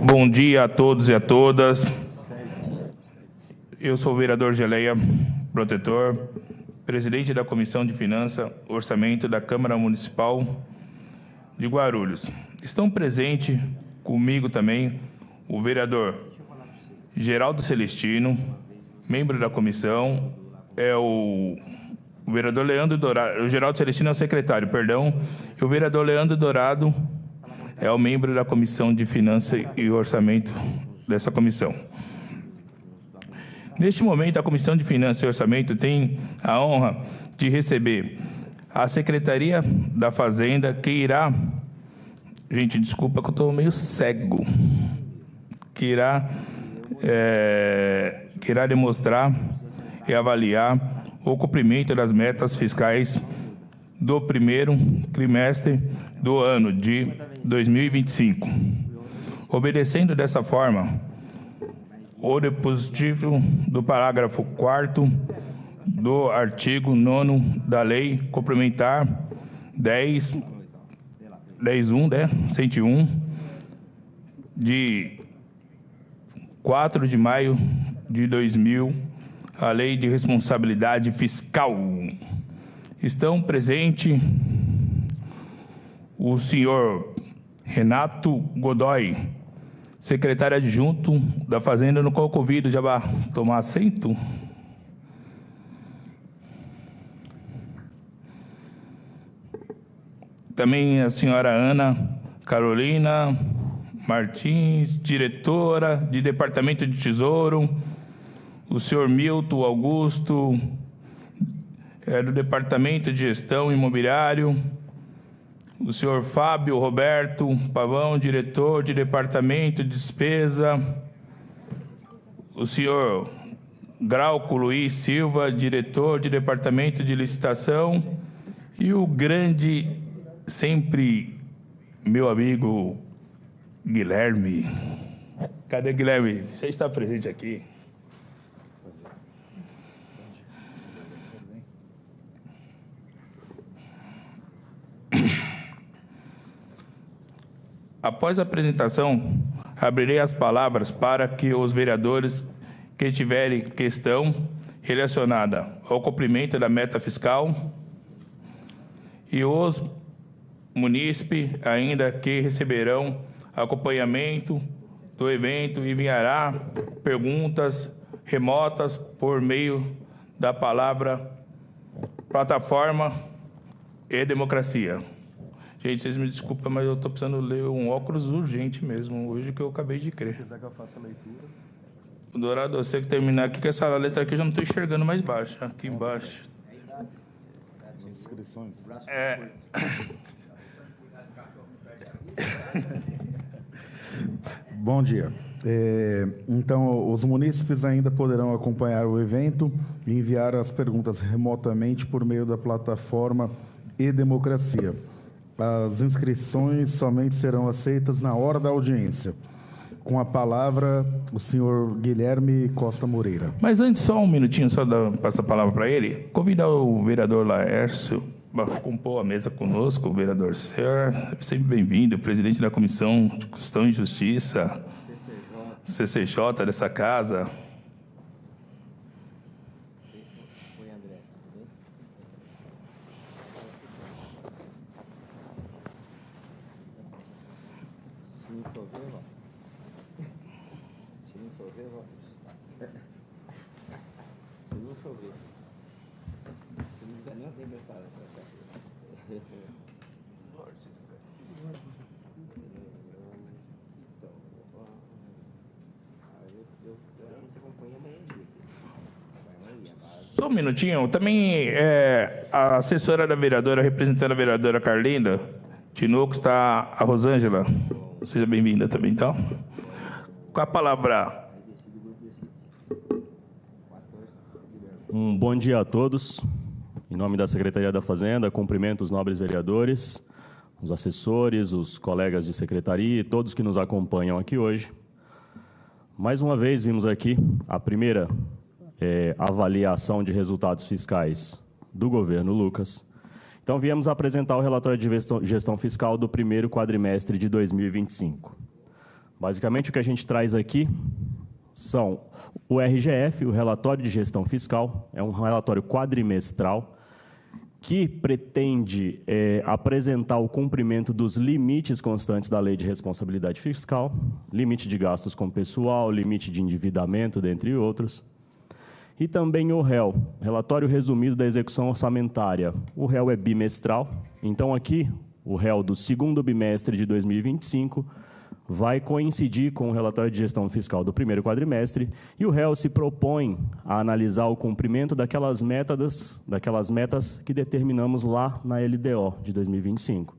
Bom dia a todos e a todas. Eu sou o vereador Geleia Protetor, presidente da Comissão de Finanças e Orçamento da Câmara Municipal de Guarulhos. Estão presentes comigo também o vereador Geraldo Celestino, membro da comissão, o vereador Leandro Dourado, o Geraldo Celestino é o secretário, perdão, e o vereador Leandro Dourado é o membro da Comissão de Finanças e Orçamento dessa comissão. Neste momento, a Comissão de Finanças e Orçamento tem a honra de receber a Secretaria da Fazenda, que irá... Gente, desculpa que eu estou meio cego. Que irá demonstrar e avaliar o cumprimento das metas fiscais do primeiro trimestre do ano de 2025, obedecendo dessa forma o dispositivo do parágrafo 4º do artigo 9º da Lei Complementar 101, de 4 de maio de 2000, a Lei de Responsabilidade Fiscal. Estão presentes o senhor Renato Godoy, secretário adjunto da Fazenda, no qual convido já a tomar assento. Também a senhora Ana Carolina Martins, diretora de Departamento de Tesouro, o senhor Milton Augusto, do Departamento de Gestão Imobiliário, o senhor Fábio Roberto Pavão, diretor de Departamento de Despesa, o senhor Grauco Luiz Silva, diretor de Departamento de Licitação, e o grande, sempre meu amigo Guilherme. Cadê Guilherme? Já está presente aqui. Após a apresentação, abrirei as palavras para que os vereadores que tiverem questão relacionada ao cumprimento da meta fiscal e os munícipes ainda que receberão acompanhamento do evento enviará perguntas remotas por meio da palavra plataforma e democracia. Gente, vocês me desculpem, mas eu estou precisando ler um óculos urgente mesmo, hoje que eu acabei de crer. Se quiser que eu faça a leitura. Dourado, você que terminar aqui, que essa letra aqui eu já não estou enxergando mais baixo. Aqui embaixo. As inscrições. Bom dia. Então, os munícipes ainda poderão acompanhar o evento e enviar as perguntas remotamente por meio da plataforma e-democracia. As inscrições somente serão aceitas na hora da audiência. Com a palavra, o senhor Guilherme Costa Moreira. Mas antes, só um minutinho, só passar a palavra para ele. Convidar o vereador Laércio para compor a mesa conosco, o vereador Ser, sempre bem-vindo, presidente da Comissão de Constituição e Justiça, CCJ dessa casa. Só um minutinho. Também a assessora da vereadora, representando a vereadora Carlinda Tinoco, está a Rosângela. Seja bem-vinda também, então. Com a palavra. Um bom dia a todos. Em nome da Secretaria da Fazenda, cumprimento os nobres vereadores, os assessores, os colegas de secretaria e todos que nos acompanham aqui hoje. Mais uma vez, vimos aqui a primeira avaliação de resultados fiscais do governo Lucas. Então, viemos apresentar o relatório de gestão fiscal do primeiro quadrimestre de 2025. Basicamente, o que a gente traz aqui são o RGF, o Relatório de Gestão Fiscal, é um relatório quadrimestral que pretende apresentar o cumprimento dos limites constantes da Lei de Responsabilidade Fiscal, limite de gastos com pessoal, limite de endividamento, dentre outros. E também o REL, Relatório Resumido da Execução Orçamentária. O REL é bimestral, então aqui o REL do segundo bimestre de 2025 vai coincidir com o relatório de gestão fiscal do primeiro quadrimestre, e o REL se propõe a analisar o cumprimento daquelas metas que determinamos lá na LDO de 2025.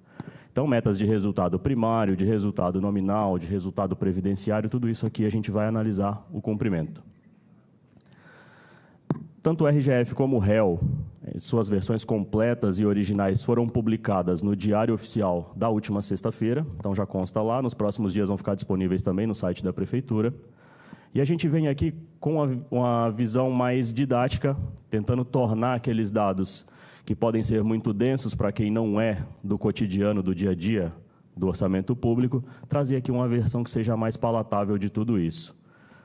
Então, metas de resultado primário, de resultado nominal, de resultado previdenciário, tudo isso aqui a gente vai analisar o cumprimento. Tanto o RGF como o REL, suas versões completas e originais foram publicadas no Diário Oficial da última sexta-feira, então já consta lá, nos próximos dias vão ficar disponíveis também no site da Prefeitura. E a gente vem aqui com uma visão mais didática, tentando tornar aqueles dados que podem ser muito densos para quem não é do cotidiano, do dia a dia, do orçamento público, trazer aqui uma versão que seja mais palatável de tudo isso,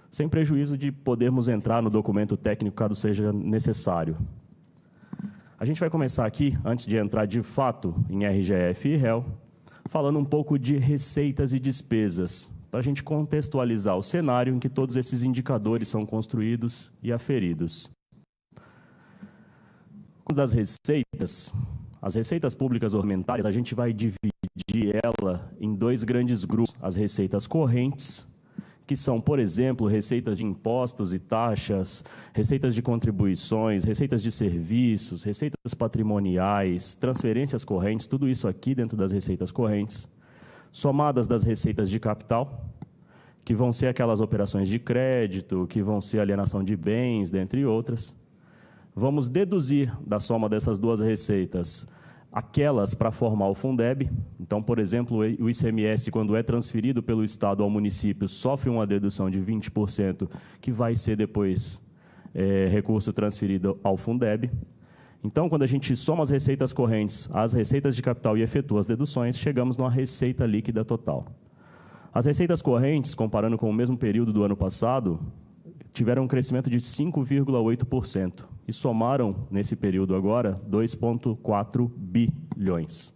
sem prejuízo de podermos entrar no documento técnico caso seja necessário. A gente vai começar aqui, antes de entrar de fato em RGF e REL, falando um pouco de receitas e despesas, para a gente contextualizar o cenário em que todos esses indicadores são construídos e aferidos. Das receitas, as receitas públicas orçamentárias, a gente vai dividir ela em dois grandes grupos, as receitas correntes, que são, por exemplo, receitas de impostos e taxas, receitas de contribuições, receitas de serviços, receitas patrimoniais, transferências correntes, tudo isso aqui dentro das receitas correntes, somadas das receitas de capital, que vão ser aquelas operações de crédito, que vão ser alienação de bens, dentre outras. Vamos deduzir da soma dessas duas receitas aquelas para formar o Fundeb. Então, por exemplo, o ICMS, quando é transferido pelo Estado ao município, sofre uma dedução de 20%, que vai ser depois recurso transferido ao Fundeb. Então, quando a gente soma as receitas correntes às receitas de capital e efetua as deduções, chegamos numa receita líquida total. As receitas correntes, comparando com o mesmo período do ano passado, tiveram um crescimento de 5,8% e somaram, nesse período agora, 2,4 bilhões.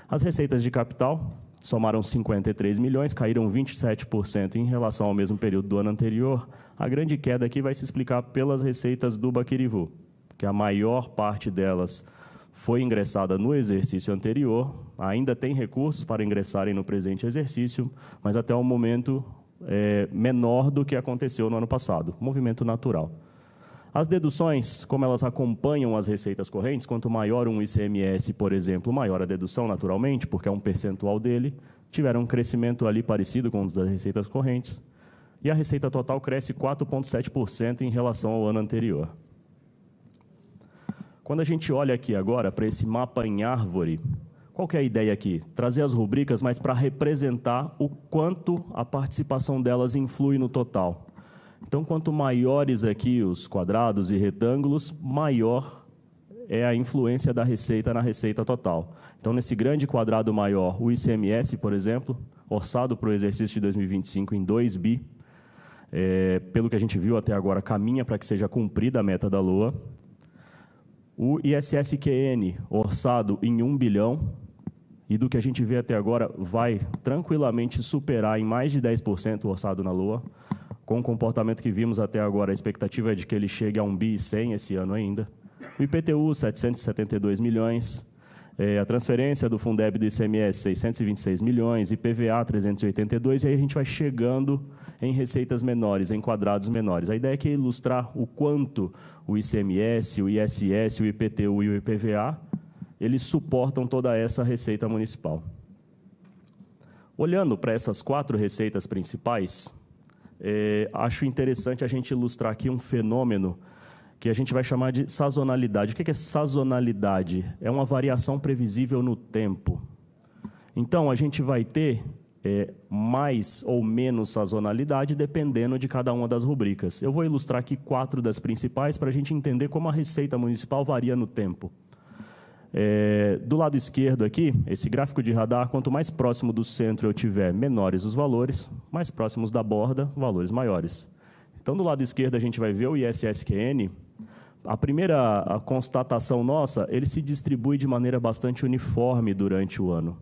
As receitas de capital somaram 53 milhões, caíram 27% em relação ao mesmo período do ano anterior. A grande queda aqui vai se explicar pelas receitas do Baquirivu, que a maior parte delas foi ingressada no exercício anterior, ainda tem recursos para ingressarem no presente exercício, mas até o momento menor do que aconteceu no ano passado, movimento natural. As deduções, como elas acompanham as receitas correntes, quanto maior um ICMS, por exemplo, maior a dedução naturalmente, porque é um percentual dele, tiveram um crescimento ali parecido com os das receitas correntes, e a receita total cresce 4,7% em relação ao ano anterior. Quando a gente olha aqui agora para esse mapa em árvore, qual que é a ideia aqui? Trazer as rubricas, mas para representar o quanto a participação delas influi no total. Então, quanto maiores aqui os quadrados e retângulos, maior é a influência da receita na receita total. Então, nesse grande quadrado maior, o ICMS, por exemplo, orçado para o exercício de 2025 em 2 bi, pelo que a gente viu até agora, caminha para que seja cumprida a meta da LOA. O ISSQN, orçado em 1 bilhão, e do que a gente vê até agora, vai tranquilamente superar em mais de 10% o orçado na LOA. Com o comportamento que vimos até agora, a expectativa é de que ele chegue a 1 bi e 100 esse ano ainda. O IPTU, 772 milhões. A transferência do Fundeb do ICMS, 626 milhões. IPVA, 382. E aí a gente vai chegando em receitas menores, em quadrados menores. A ideia é ilustrar o quanto o ICMS, o ISS, o IPTU e o IPVA, eles suportam toda essa receita municipal. Olhando para essas 4 receitas principais, acho interessante a gente ilustrar aqui um fenômeno que a gente vai chamar de sazonalidade. O que é sazonalidade? É uma variação previsível no tempo. Então, a gente vai ter mais ou menos sazonalidade dependendo de cada uma das rubricas. Eu vou ilustrar aqui 4 das principais para a gente entender como a receita municipal varia no tempo. Do lado esquerdo aqui, esse gráfico de radar, quanto mais próximo do centro eu tiver, menores os valores, mais próximos da borda, valores maiores. Então, do lado esquerdo, a gente vai ver o ISSQN. A primeira constatação nossa, ele se distribui de maneira bastante uniforme durante o ano.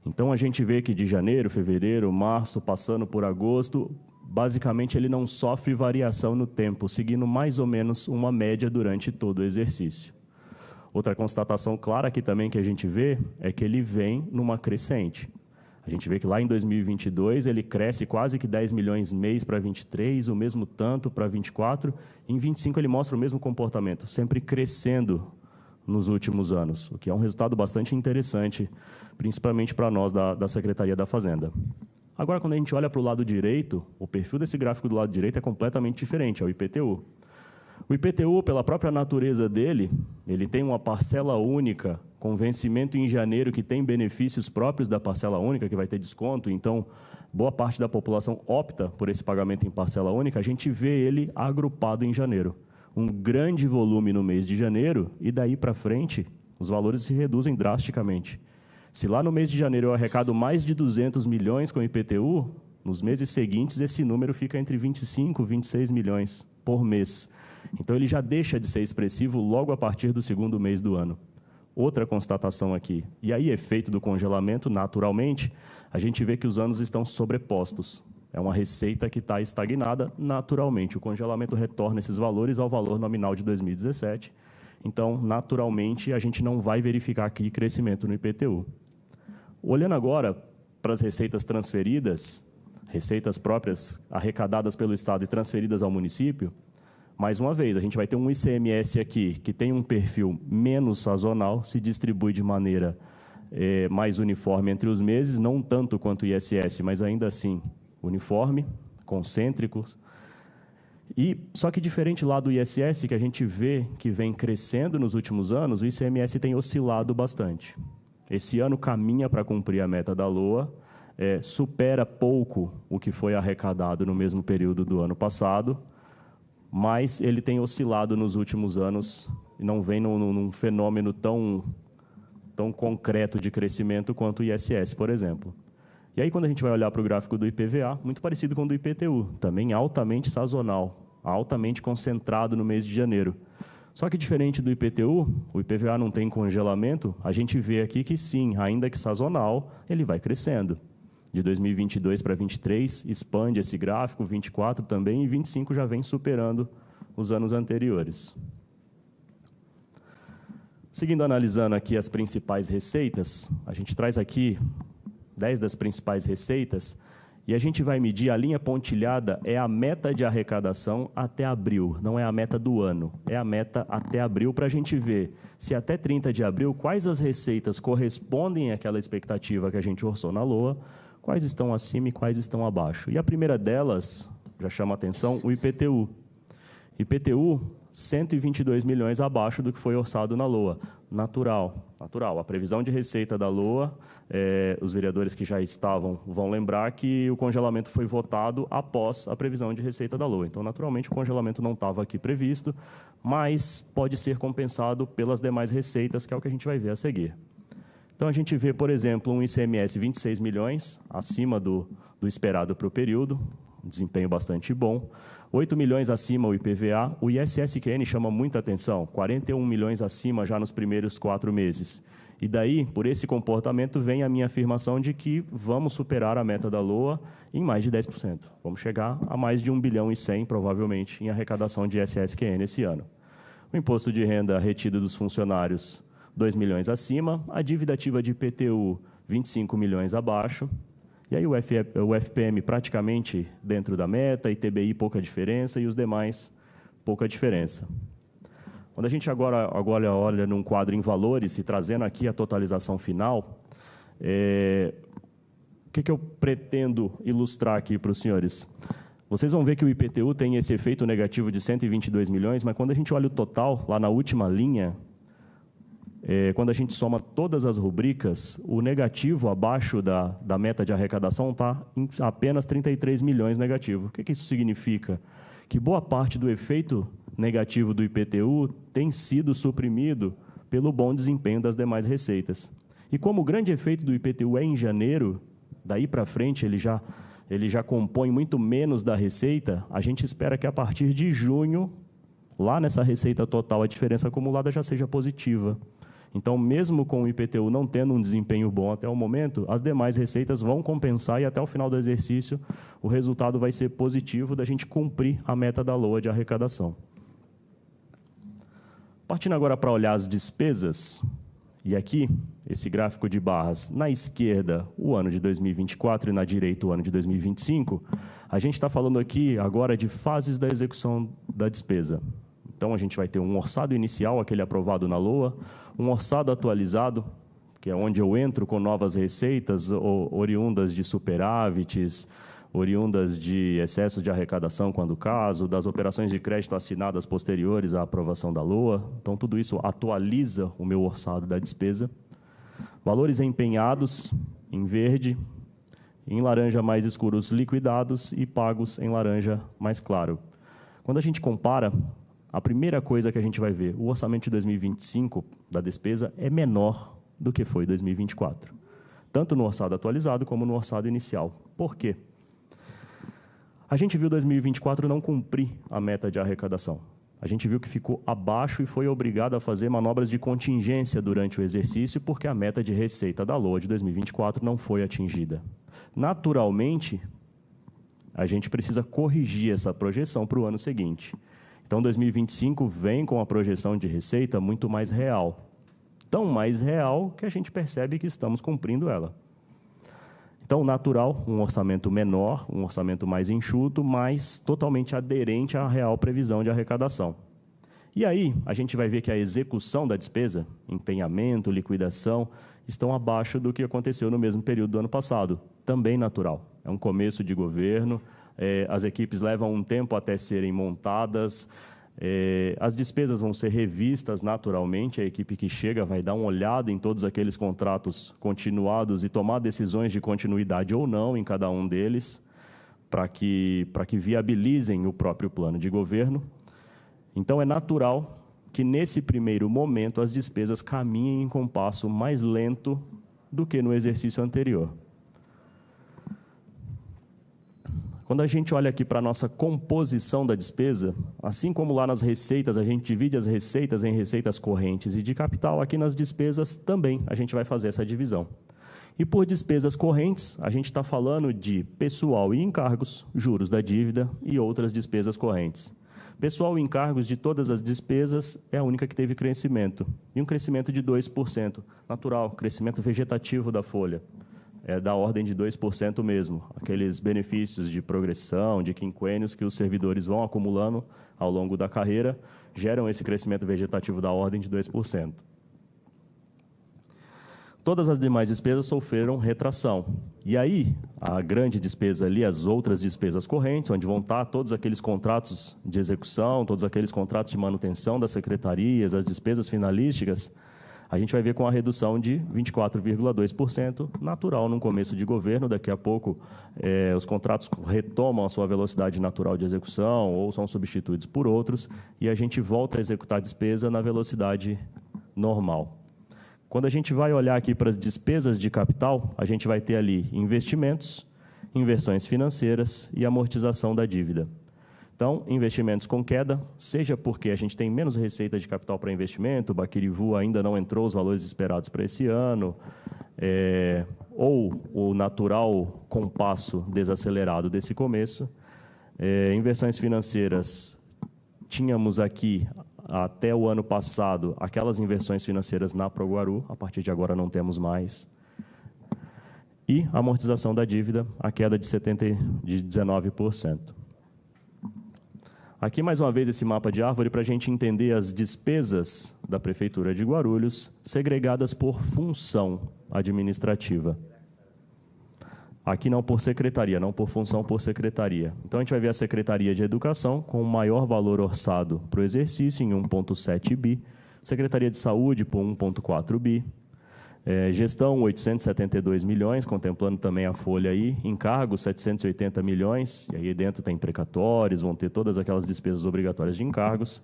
Então, a gente vê que de janeiro, fevereiro, março, passando por agosto, basicamente ele não sofre variação no tempo, seguindo mais ou menos uma média durante todo o exercício. Outra constatação clara aqui também que a gente vê é que ele vem numa crescente. A gente vê que lá em 2022 ele cresce quase que 10 milhões mês para 23, o mesmo tanto para 24, e em 25 ele mostra o mesmo comportamento, sempre crescendo nos últimos anos, o que é um resultado bastante interessante, principalmente para nós da Secretaria da Fazenda. Agora, quando a gente olha para o lado direito, o perfil desse gráfico do lado direito é completamente diferente, é o IPTU. O IPTU, pela própria natureza dele, ele tem uma parcela única, com vencimento em janeiro, que tem benefícios próprios da parcela única, que vai ter desconto. Então, boa parte da população opta por esse pagamento em parcela única. A gente vê ele agrupado em janeiro. Um grande volume no mês de janeiro, e daí para frente, os valores se reduzem drasticamente. Se lá no mês de janeiro eu arrecado mais de 200 milhões com o IPTU, nos meses seguintes esse número fica entre 25 e 26 milhões por mês. Então, ele já deixa de ser expressivo logo a partir do segundo mês do ano. Outra constatação aqui. E aí, efeito do congelamento, naturalmente, a gente vê que os anos estão sobrepostos. É uma receita que está estagnada naturalmente. O congelamento retorna esses valores ao valor nominal de 2017. Então, naturalmente, a gente não vai verificar aqui crescimento no IPTU. Olhando agora para as receitas transferidas, receitas próprias arrecadadas pelo Estado e transferidas ao município, mais uma vez, a gente vai ter um ICMS aqui que tem um perfil menos sazonal, se distribui de maneira mais uniforme entre os meses, não tanto quanto o ISS, mas ainda assim uniforme, concêntricos. E, só que diferente lá do ISS, que a gente vê que vem crescendo nos últimos anos, o ICMS tem oscilado bastante. Esse ano caminha para cumprir a meta da LOA, supera pouco o que foi arrecadado no mesmo período do ano passado, mas ele tem oscilado nos últimos anos e não vem num fenômeno tão concreto de crescimento quanto o ISS, por exemplo. E aí, quando a gente vai olhar para o gráfico do IPVA, muito parecido com o do IPTU, também altamente sazonal, altamente concentrado no mês de janeiro. Só que, diferente do IPTU, o IPVA não tem congelamento, a gente vê aqui que sim, ainda que sazonal, ele vai crescendo. De 2022 para 2023, expande esse gráfico, 24 também, e 25 já vem superando os anos anteriores. Seguindo analisando aqui as principais receitas, a gente traz aqui 10 das principais receitas, e a gente vai medir, a linha pontilhada é a meta de arrecadação até abril, não é a meta do ano, é a meta até abril, para a gente ver se até 30 de abril, quais as receitas correspondem àquela expectativa que a gente orçou na LOA, quais estão acima e quais estão abaixo. E a primeira delas, já chama a atenção, o IPTU. IPTU, 122 milhões abaixo do que foi orçado na LOA. Natural. A previsão de receita da LOA, os vereadores que já estavam vão lembrar que o congelamento foi votado após a previsão de receita da LOA. Então, naturalmente, o congelamento não estava aqui previsto, mas pode ser compensado pelas demais receitas, que é o que a gente vai ver a seguir. Então, a gente vê, por exemplo, um ICMS 26 milhões, acima do esperado para o período, um desempenho bastante bom. 8 milhões acima o IPVA. O ISSQN chama muita atenção, 41 milhões acima já nos primeiros 4 meses. E daí, por esse comportamento, vem a minha afirmação de que vamos superar a meta da LOA em mais de 10%. Vamos chegar a mais de 1 bilhão e 100, provavelmente, em arrecadação de ISSQN esse ano. O imposto de renda retido dos funcionários, 2 milhões acima, a dívida ativa de IPTU, 25 milhões abaixo, e aí o FPM praticamente dentro da meta, ITBI pouca diferença, e os demais pouca diferença. Quando a gente agora olha num quadro em valores e trazendo aqui a totalização final, o que eu pretendo ilustrar aqui para os senhores? Vocês vão ver que o IPTU tem esse efeito negativo de 122 milhões, mas quando a gente olha o total, lá na última linha, quando a gente soma todas as rubricas, o negativo abaixo da meta de arrecadação está em apenas 33 milhões negativo. O que isso significa? Que boa parte do efeito negativo do IPTU tem sido suprimido pelo bom desempenho das demais receitas. E como o grande efeito do IPTU é em janeiro, daí para frente ele já compõe muito menos da receita, a gente espera que a partir de junho, lá nessa receita total, a diferença acumulada já seja positiva. Então, mesmo com o IPTU não tendo um desempenho bom até o momento, as demais receitas vão compensar e até o final do exercício o resultado vai ser positivo da gente cumprir a meta da LOA de arrecadação. Partindo agora para olhar as despesas, e aqui, esse gráfico de barras, na esquerda, o ano de 2024 e na direita, o ano de 2025, a gente está falando aqui agora de fases da execução da despesa. Então, a gente vai ter um orçado inicial, aquele aprovado na LOA, um orçado atualizado, que é onde eu entro com novas receitas oriundas de superávites, oriundas de excesso de arrecadação, quando caso, das operações de crédito assinadas posteriores à aprovação da LOA. Então, tudo isso atualiza o meu orçado da despesa. Valores empenhados, em verde, em laranja mais escuros liquidados e pagos em laranja mais claro. Quando a gente compara, a primeira coisa que a gente vai ver, o orçamento de 2025 da despesa é menor do que foi 2024, tanto no orçado atualizado como no orçado inicial. Por quê? A gente viu 2024 não cumprir a meta de arrecadação. A gente viu que ficou abaixo e foi obrigado a fazer manobras de contingência durante o exercício porque a meta de receita da LOA de 2024 não foi atingida. Naturalmente, a gente precisa corrigir essa projeção para o ano seguinte. Então, 2025 vem com a projeção de receita muito mais real. Tão mais real que a gente percebe que estamos cumprindo ela. Então, natural, um orçamento menor, um orçamento mais enxuto, mas totalmente aderente à real previsão de arrecadação. E aí, a gente vai ver que a execução da despesa, empenhamento, liquidação, estão abaixo do que aconteceu no mesmo período do ano passado. Também natural. É um começo de governo, as equipes levam um tempo até serem montadas, as despesas vão ser revistas naturalmente, a equipe que chega vai dar uma olhada em todos aqueles contratos continuados e tomar decisões de continuidade ou não em cada um deles, para que viabilizem o próprio plano de governo. Então, é natural que, nesse primeiro momento, as despesas caminhem em compasso mais lento do que no exercício anterior. Quando a gente olha aqui para a nossa composição da despesa, assim como lá nas receitas, a gente divide as receitas em receitas correntes e de capital, aqui nas despesas também a gente vai fazer essa divisão. E por despesas correntes, a gente está falando de pessoal e encargos, juros da dívida e outras despesas correntes. Pessoal e encargos de todas as despesas é a única que teve crescimento, e um crescimento de 2%, natural, crescimento vegetativo da folha. É da ordem de 2% mesmo, aqueles benefícios de progressão, de quinquênios que os servidores vão acumulando ao longo da carreira, geram esse crescimento vegetativo da ordem de 2%. Todas as demais despesas sofreram retração. E aí, a grande despesa ali, as outras despesas correntes, onde vão estar todos aqueles contratos de execução, todos aqueles contratos de manutenção das secretarias, as despesas finalísticas, a gente vai ver com a redução de 24,2%, natural num começo de governo. Daqui a pouco, os contratos retomam a sua velocidade natural de execução ou são substituídos por outros, e a gente volta a executar a despesa na velocidade normal. Quando a gente vai olhar aqui para as despesas de capital, a gente vai ter ali investimentos, inversões financeiras e amortização da dívida. Então, investimentos com queda, seja porque a gente tem menos receita de capital para investimento, o Baquirivu ainda não entrou os valores esperados para esse ano, ou o natural compasso desacelerado desse começo. Inversões financeiras, tínhamos aqui, até o ano passado, aquelas inversões financeiras na Proguaru, a partir de agora não temos mais. E amortização da dívida, a queda de 19%. Aqui, mais uma vez, esse mapa de árvore para a gente entender as despesas da Prefeitura de Guarulhos segregadas por função administrativa. Aqui não por secretaria, não por função, por secretaria. Então, a gente vai ver a Secretaria de Educação com o maior valor orçado para o exercício, em 1,7 bi. Secretaria de Saúde, por 1,4 bi. Gestão, 872 milhões, contemplando também a folha aí. Encargos, 780 milhões, e aí dentro tem precatórios, vão ter todas aquelas despesas obrigatórias de encargos.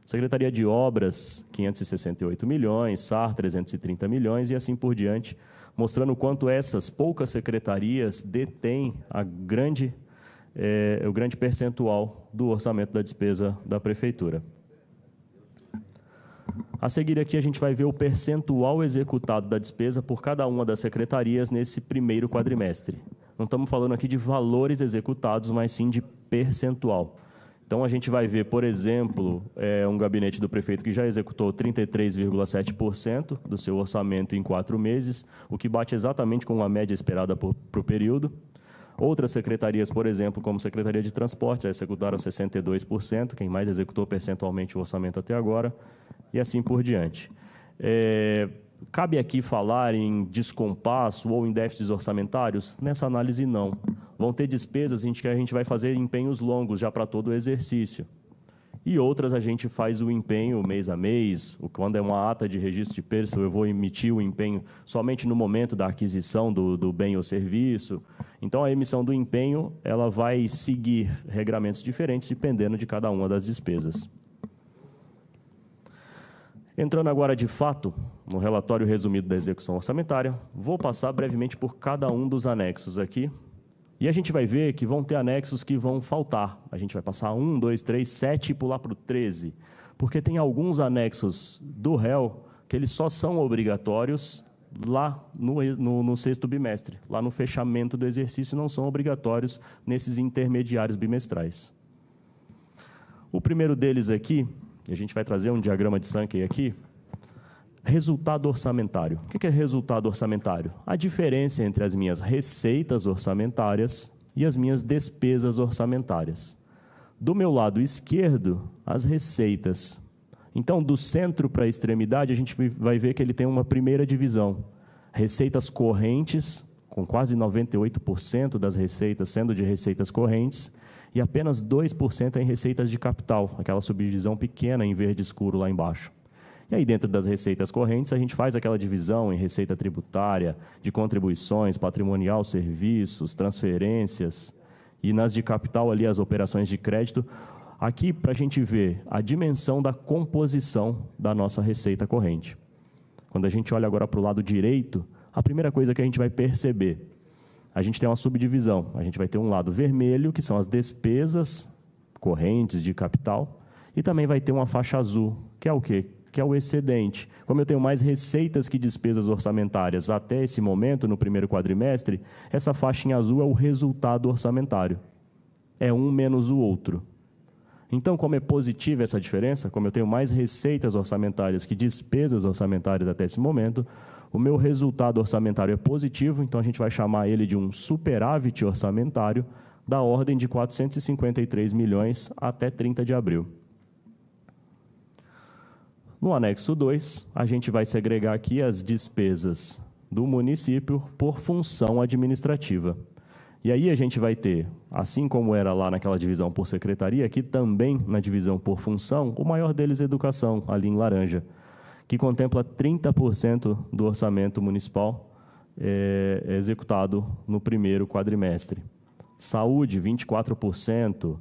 Secretaria de Obras, 568 milhões, SAR, 330 milhões e assim por diante, mostrando o quanto essas poucas secretarias detêm o grande percentual do orçamento da despesa da Prefeitura. A seguir aqui a gente vai ver o percentual executado da despesa por cada uma das secretarias nesse primeiro quadrimestre. Não estamos falando aqui de valores executados, mas sim de percentual. Então, a gente vai ver, por exemplo, um gabinete do prefeito que já executou 33,7% do seu orçamento em 4 meses, o que bate exatamente com a média esperada para o período. Outras secretarias, por exemplo, como Secretaria de Transporte, já executaram 62%, quem mais executou percentualmente o orçamento até agora, e assim por diante. Cabe aqui falar em descompasso ou em déficits orçamentários? Nessa análise, não. Vão ter despesas que a gente vai fazer empenhos longos já para todo o exercício. E outras a gente faz o empenho mês a mês, quando é uma ata de registro de preço, eu vou emitir o empenho somente no momento da aquisição do bem ou serviço. Então, a emissão do empenho ela vai seguir regramentos diferentes, dependendo de cada uma das despesas. Entrando agora, de fato, no relatório resumido da execução orçamentária, vou passar brevemente por cada um dos anexos aqui. E a gente vai ver que vão ter anexos que vão faltar. A gente vai passar 1, 2, 3, 7 e pular para o 13. Porque tem alguns anexos do réu que eles só são obrigatórios lá no sexto bimestre. Lá no fechamento do exercício não são obrigatórios nesses intermediários bimestrais. O primeiro deles aqui, a gente vai trazer um diagrama de Sankey aqui, resultado orçamentário. O que é resultado orçamentário? A diferença entre as minhas receitas orçamentárias e as minhas despesas orçamentárias. Do meu lado esquerdo, as receitas. Então, do centro para a extremidade, a gente vai ver que ele tem uma primeira divisão. Receitas correntes, com quase 98% das receitas sendo de receitas correntes, e apenas 2% em receitas de capital, aquela subdivisão pequena em verde escuro lá embaixo. E aí, dentro das receitas correntes, a gente faz aquela divisão em receita tributária, de contribuições, patrimonial, serviços, transferências, e nas de capital ali as operações de crédito, aqui para a gente ver a dimensão da composição da nossa receita corrente. Quando a gente olha agora para o lado direito, a primeira coisa que a gente vai perceber, a gente tem uma subdivisão, a gente vai ter um lado vermelho, que são as despesas correntes de capital, e também vai ter uma faixa azul, que é o quê? Que é o excedente. Como eu tenho mais receitas que despesas orçamentárias até esse momento, no primeiro quadrimestre, essa faixa em azul é o resultado orçamentário. É um menos o outro. Então, como é positiva essa diferença, como eu tenho mais receitas orçamentárias que despesas orçamentárias até esse momento, o meu resultado orçamentário é positivo, então a gente vai chamar ele de um superávit orçamentário da ordem de 453 milhões até 30 de abril. No anexo 2, a gente vai segregar aqui as despesas do município por função administrativa. E aí a gente vai ter, assim como era lá naquela divisão por secretaria, aqui também na divisão por função, o maior deles é educação, ali em laranja, que contempla 30% do orçamento municipal executado no primeiro quadrimestre. Saúde, 24%,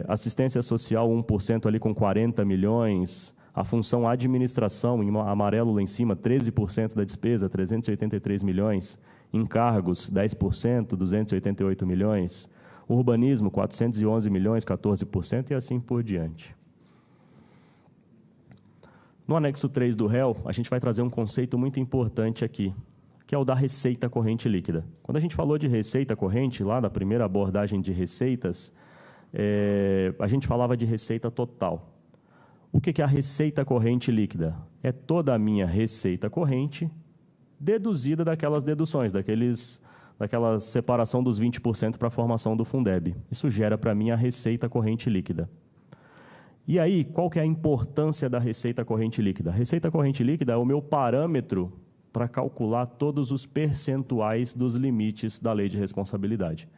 assistência social, 1% ali com 40 milhões, a função administração, em amarelo lá em cima, 13% da despesa, 383 milhões. Encargos, 10%, 288 milhões. Urbanismo, 411 milhões, 14%, e assim por diante. No anexo 3 do réu, a gente vai trazer um conceito muito importante aqui, que é o da receita corrente líquida. Quando a gente falou de receita corrente, lá na primeira abordagem de receitas, a gente falava de receita total. O que é a receita corrente líquida? É toda a minha receita corrente deduzida daquelas deduções, daquela separação dos 20% para a formação do Fundeb. Isso gera para mim a receita corrente líquida. E aí, qual que é a importância da receita corrente líquida? A receita corrente líquida é o meu parâmetro para calcular todos os percentuais dos limites da lei de responsabilidade.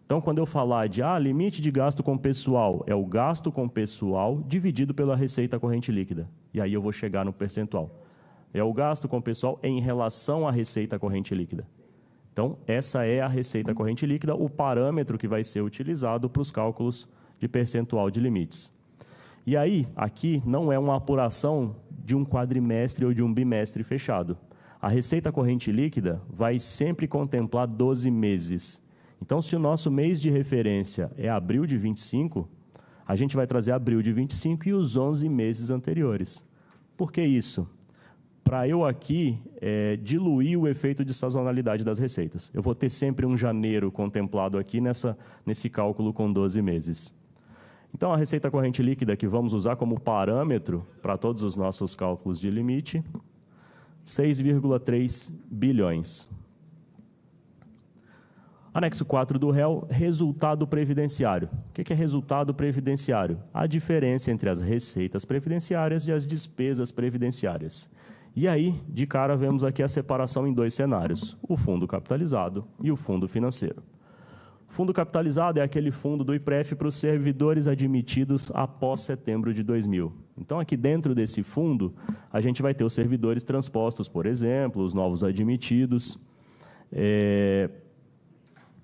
Então, quando eu falar de limite de gasto com pessoal, é o gasto com pessoal dividido pela receita corrente líquida. E aí eu vou chegar no percentual. É o gasto com pessoal em relação à receita corrente líquida. Então, essa é a receita corrente líquida, o parâmetro que vai ser utilizado para os cálculos de percentual de limites. E aí, aqui não é uma apuração de um quadrimestre ou de um bimestre fechado. A receita corrente líquida vai sempre contemplar 12 meses. Então, se o nosso mês de referência é abril de 25, a gente vai trazer abril de 25 e os 11 meses anteriores. Por que isso? Para eu aqui diluir o efeito de sazonalidade das receitas. Eu vou ter sempre um janeiro contemplado aqui nesse cálculo com 12 meses. Então, a receita corrente líquida que vamos usar como parâmetro para todos os nossos cálculos de limite, 6,3 bilhões. Anexo 4 do réu, resultado previdenciário. O que é resultado previdenciário? A diferença entre as receitas previdenciárias e as despesas previdenciárias. E aí, de cara, vemos aqui a separação em 2 cenários, o fundo capitalizado e o fundo financeiro. Fundo capitalizado é aquele fundo do IPREF para os servidores admitidos após setembro de 2000. Então, aqui dentro desse fundo, a gente vai ter os servidores transpostos, por exemplo, os novos admitidos.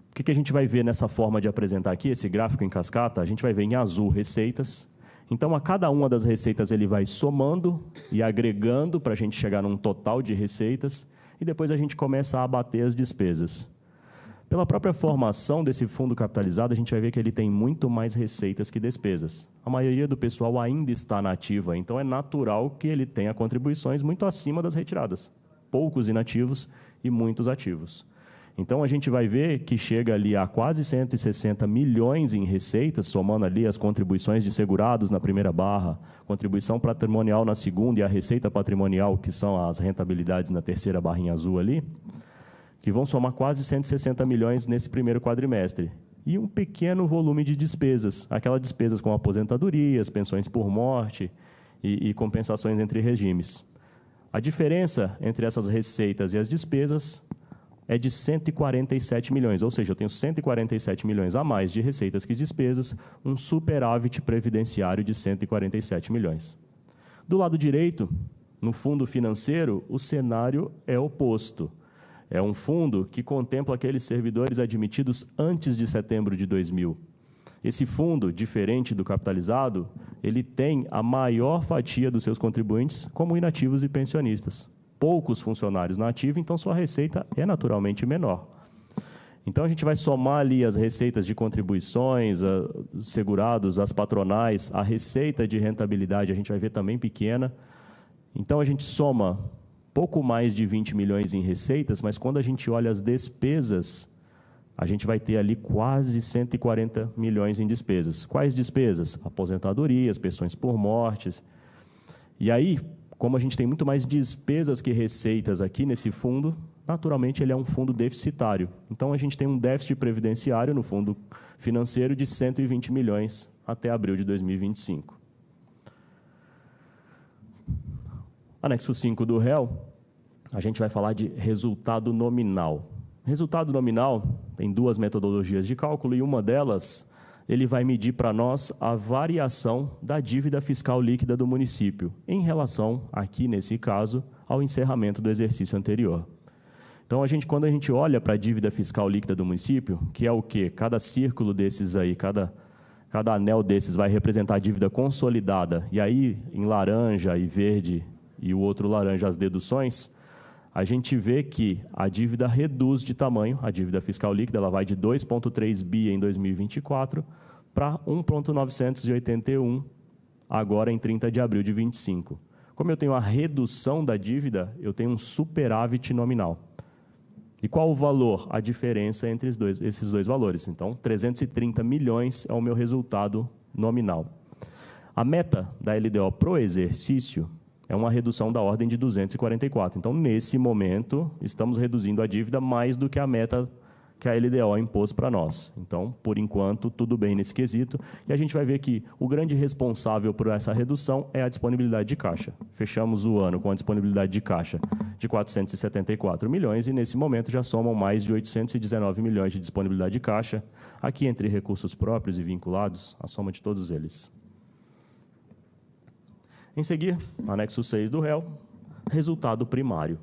O que a gente vai ver nessa forma de apresentar aqui, esse gráfico em cascata? A gente vai ver em azul receitas. Então, a cada uma das receitas ele vai somando e agregando para a gente chegar num total de receitas e depois a gente começa a abater as despesas. Pela própria formação desse fundo capitalizado, a gente vai ver que ele tem muito mais receitas que despesas. A maioria do pessoal ainda está na ativa, então é natural que ele tenha contribuições muito acima das retiradas. Poucos inativos e muitos ativos. Então, a gente vai ver que chega ali a quase 160 milhões em receitas, somando ali as contribuições de segurados na primeira barra, contribuição patrimonial na segunda e a receita patrimonial, que são as rentabilidades na terceira barrinha azul ali, que vão somar quase 160 milhões nesse primeiro quadrimestre. E um pequeno volume de despesas, aquelas despesas com aposentadorias, pensões por morte e compensações entre regimes. A diferença entre essas receitas e as despesas é de 147 milhões, ou seja, eu tenho 147 milhões a mais de receitas que despesas, um superávit previdenciário de 147 milhões. Do lado direito, no fundo financeiro, o cenário é oposto. É um fundo que contempla aqueles servidores admitidos antes de setembro de 2000. Esse fundo, diferente do capitalizado, ele tem a maior fatia dos seus contribuintes como inativos e pensionistas. Poucos funcionários na ativa, então sua receita é naturalmente menor. Então, a gente vai somar ali as receitas de contribuições, segurados, as patronais, a receita de rentabilidade a gente vai ver também pequena. Então, a gente soma pouco mais de 20 milhões em receitas, mas quando a gente olha as despesas, a gente vai ter ali quase 140 milhões em despesas. Quais despesas? Aposentadorias, pensões por mortes. E aí, como a gente tem muito mais despesas que receitas aqui nesse fundo, naturalmente ele é um fundo deficitário. Então, a gente tem um déficit previdenciário no fundo financeiro de 120 milhões até abril de 2025. Anexo 5 do réu, a gente vai falar de resultado nominal. Resultado nominal tem 2 metodologias de cálculo e uma delas, ele vai medir para nós a variação da dívida fiscal líquida do município em relação, aqui nesse caso, ao encerramento do exercício anterior. Então, quando a gente olha para a dívida fiscal líquida do município, que é o quê? Cada círculo desses aí, cada anel desses vai representar a dívida consolidada, e aí, em laranja e verde, e o outro laranja, as deduções, a gente vê que a dívida reduz de tamanho, a dívida fiscal líquida ela vai de 2,3 bi em 2024 para 1,981 agora em 30 de abril de 25. Como eu tenho a redução da dívida, eu tenho um superávit nominal. E qual o valor? A diferença entre esses dois valores. Então, 330 milhões é o meu resultado nominal. A meta da LDO para o exercício é uma redução da ordem de 244. Então, nesse momento, estamos reduzindo a dívida mais do que a meta que a LDO impôs para nós. Então, por enquanto, tudo bem nesse quesito. E a gente vai ver que o grande responsável por essa redução é a disponibilidade de caixa. Fechamos o ano com a disponibilidade de caixa de 474 milhões e, nesse momento, já somam mais de 819 milhões de disponibilidade de caixa, aqui entre recursos próprios e vinculados, a soma de todos eles. Em seguida, anexo 6 do réu, resultado primário.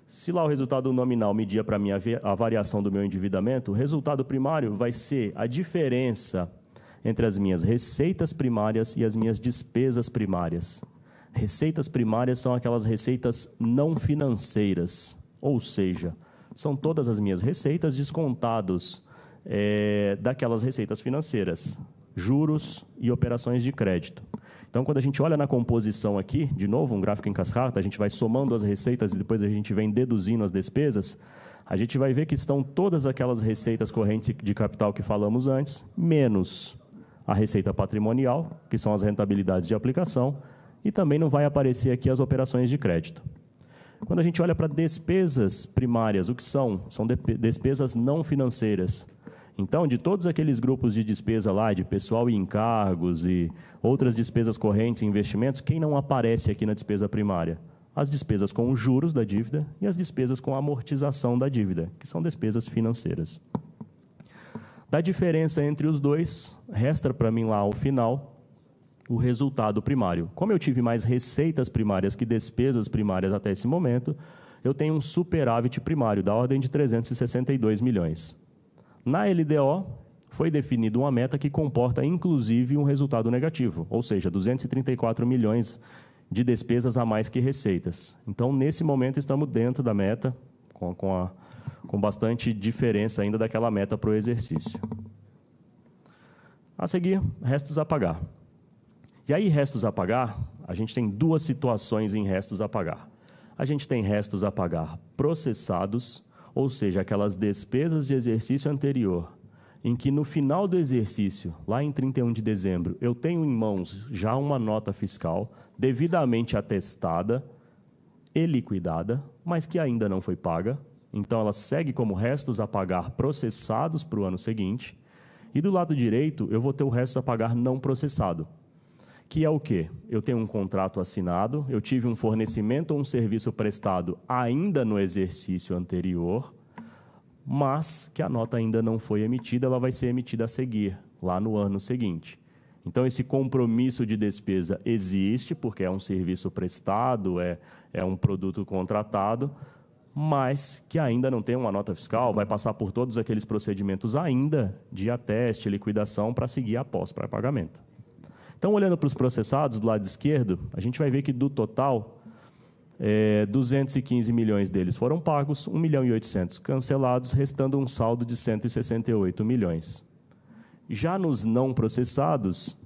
Se lá o resultado nominal media para mim a variação do meu endividamento, o resultado primário vai ser a diferença entre as minhas receitas primárias e as minhas despesas primárias. Receitas primárias são aquelas receitas não financeiras, ou seja, são todas as minhas receitas descontados daquelas receitas financeiras, juros e operações de crédito. Então, quando a gente olha na composição aqui, de novo, um gráfico em cascata, a gente vai somando as receitas e depois a gente vem deduzindo as despesas, a gente vai ver que estão todas aquelas receitas correntes de capital que falamos antes, menos a receita patrimonial, que são as rentabilidades de aplicação, e também não vai aparecer aqui as operações de crédito. Quando a gente olha para despesas primárias, o que são? São despesas não financeiras. Então, de todos aqueles grupos de despesa lá, de pessoal e encargos e outras despesas correntes e investimentos, quem não aparece aqui na despesa primária? As despesas com os juros da dívida e as despesas com a amortização da dívida, que são despesas financeiras. Da diferença entre os dois, resta para mim lá ao final o resultado primário. Como eu tive mais receitas primárias que despesas primárias até esse momento, eu tenho um superávit primário da ordem de 362 milhões. Na LDO, foi definida uma meta que comporta, inclusive, um resultado negativo, ou seja, 234 milhões de despesas a mais que receitas. Então, nesse momento, estamos dentro da meta, com bastante diferença ainda daquela meta para o exercício. A seguir, restos a pagar. E aí, restos a pagar, a gente tem duas situações em restos a pagar. A gente tem restos a pagar processados, ou seja, aquelas despesas de exercício anterior, em que no final do exercício, lá em 31 de dezembro, eu tenho em mãos já uma nota fiscal devidamente atestada e liquidada, mas que ainda não foi paga. Então, ela segue como restos a pagar processados para o ano seguinte. E do lado direito, eu vou ter o restos a pagar não processado, que é o quê? Eu tenho um contrato assinado, eu tive um fornecimento ou um serviço prestado ainda no exercício anterior, mas que a nota ainda não foi emitida, ela vai ser emitida a seguir, lá no ano seguinte. Então, esse compromisso de despesa existe, porque é um serviço prestado, é um produto contratado, mas que ainda não tem uma nota fiscal, vai passar por todos aqueles procedimentos ainda de ateste, liquidação, para seguir a pós-pagamento. Então, olhando para os processados do lado esquerdo, a gente vai ver que do total, 215 milhões deles foram pagos, 1 milhão e 800 cancelados, restando um saldo de 168 milhões. Já nos não processados,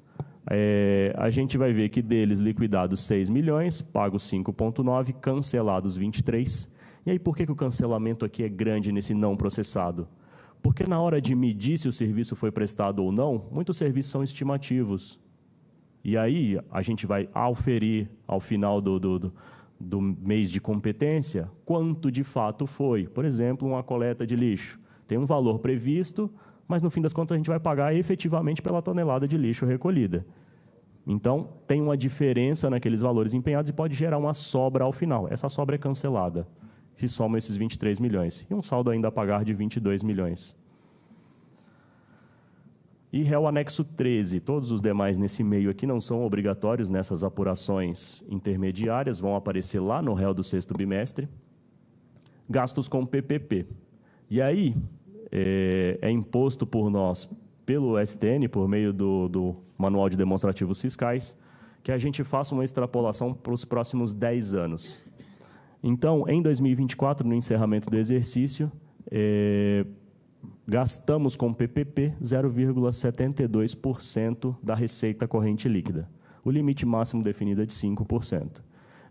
a gente vai ver que deles liquidados 6 milhões, pagos 5,9, cancelados 23. E aí, por que o cancelamento aqui é grande nesse não processado? Porque na hora de medir se o serviço foi prestado ou não, muitos serviços são estimativos. E aí, a gente vai auferir ao final do mês de competência quanto de fato foi. Por exemplo, uma coleta de lixo. Tem um valor previsto, mas no fim das contas a gente vai pagar efetivamente pela tonelada de lixo recolhida. Então, tem uma diferença naqueles valores empenhados e pode gerar uma sobra ao final. Essa sobra é cancelada, se somam esses 23 milhões. E um saldo ainda a pagar de 22 milhões. E réu anexo 13, todos os demais nesse meio aqui não são obrigatórios nessas apurações intermediárias, vão aparecer lá no réu do sexto bimestre. Gastos com PPP. E aí, é imposto por nós, pelo STN, por meio do Manual de Demonstrativos Fiscais, que a gente faça uma extrapolação para os próximos 10 anos. Então, em 2024, no encerramento do exercício, gastamos com PPP 0,72% da receita corrente líquida. O limite máximo definido é de 5%.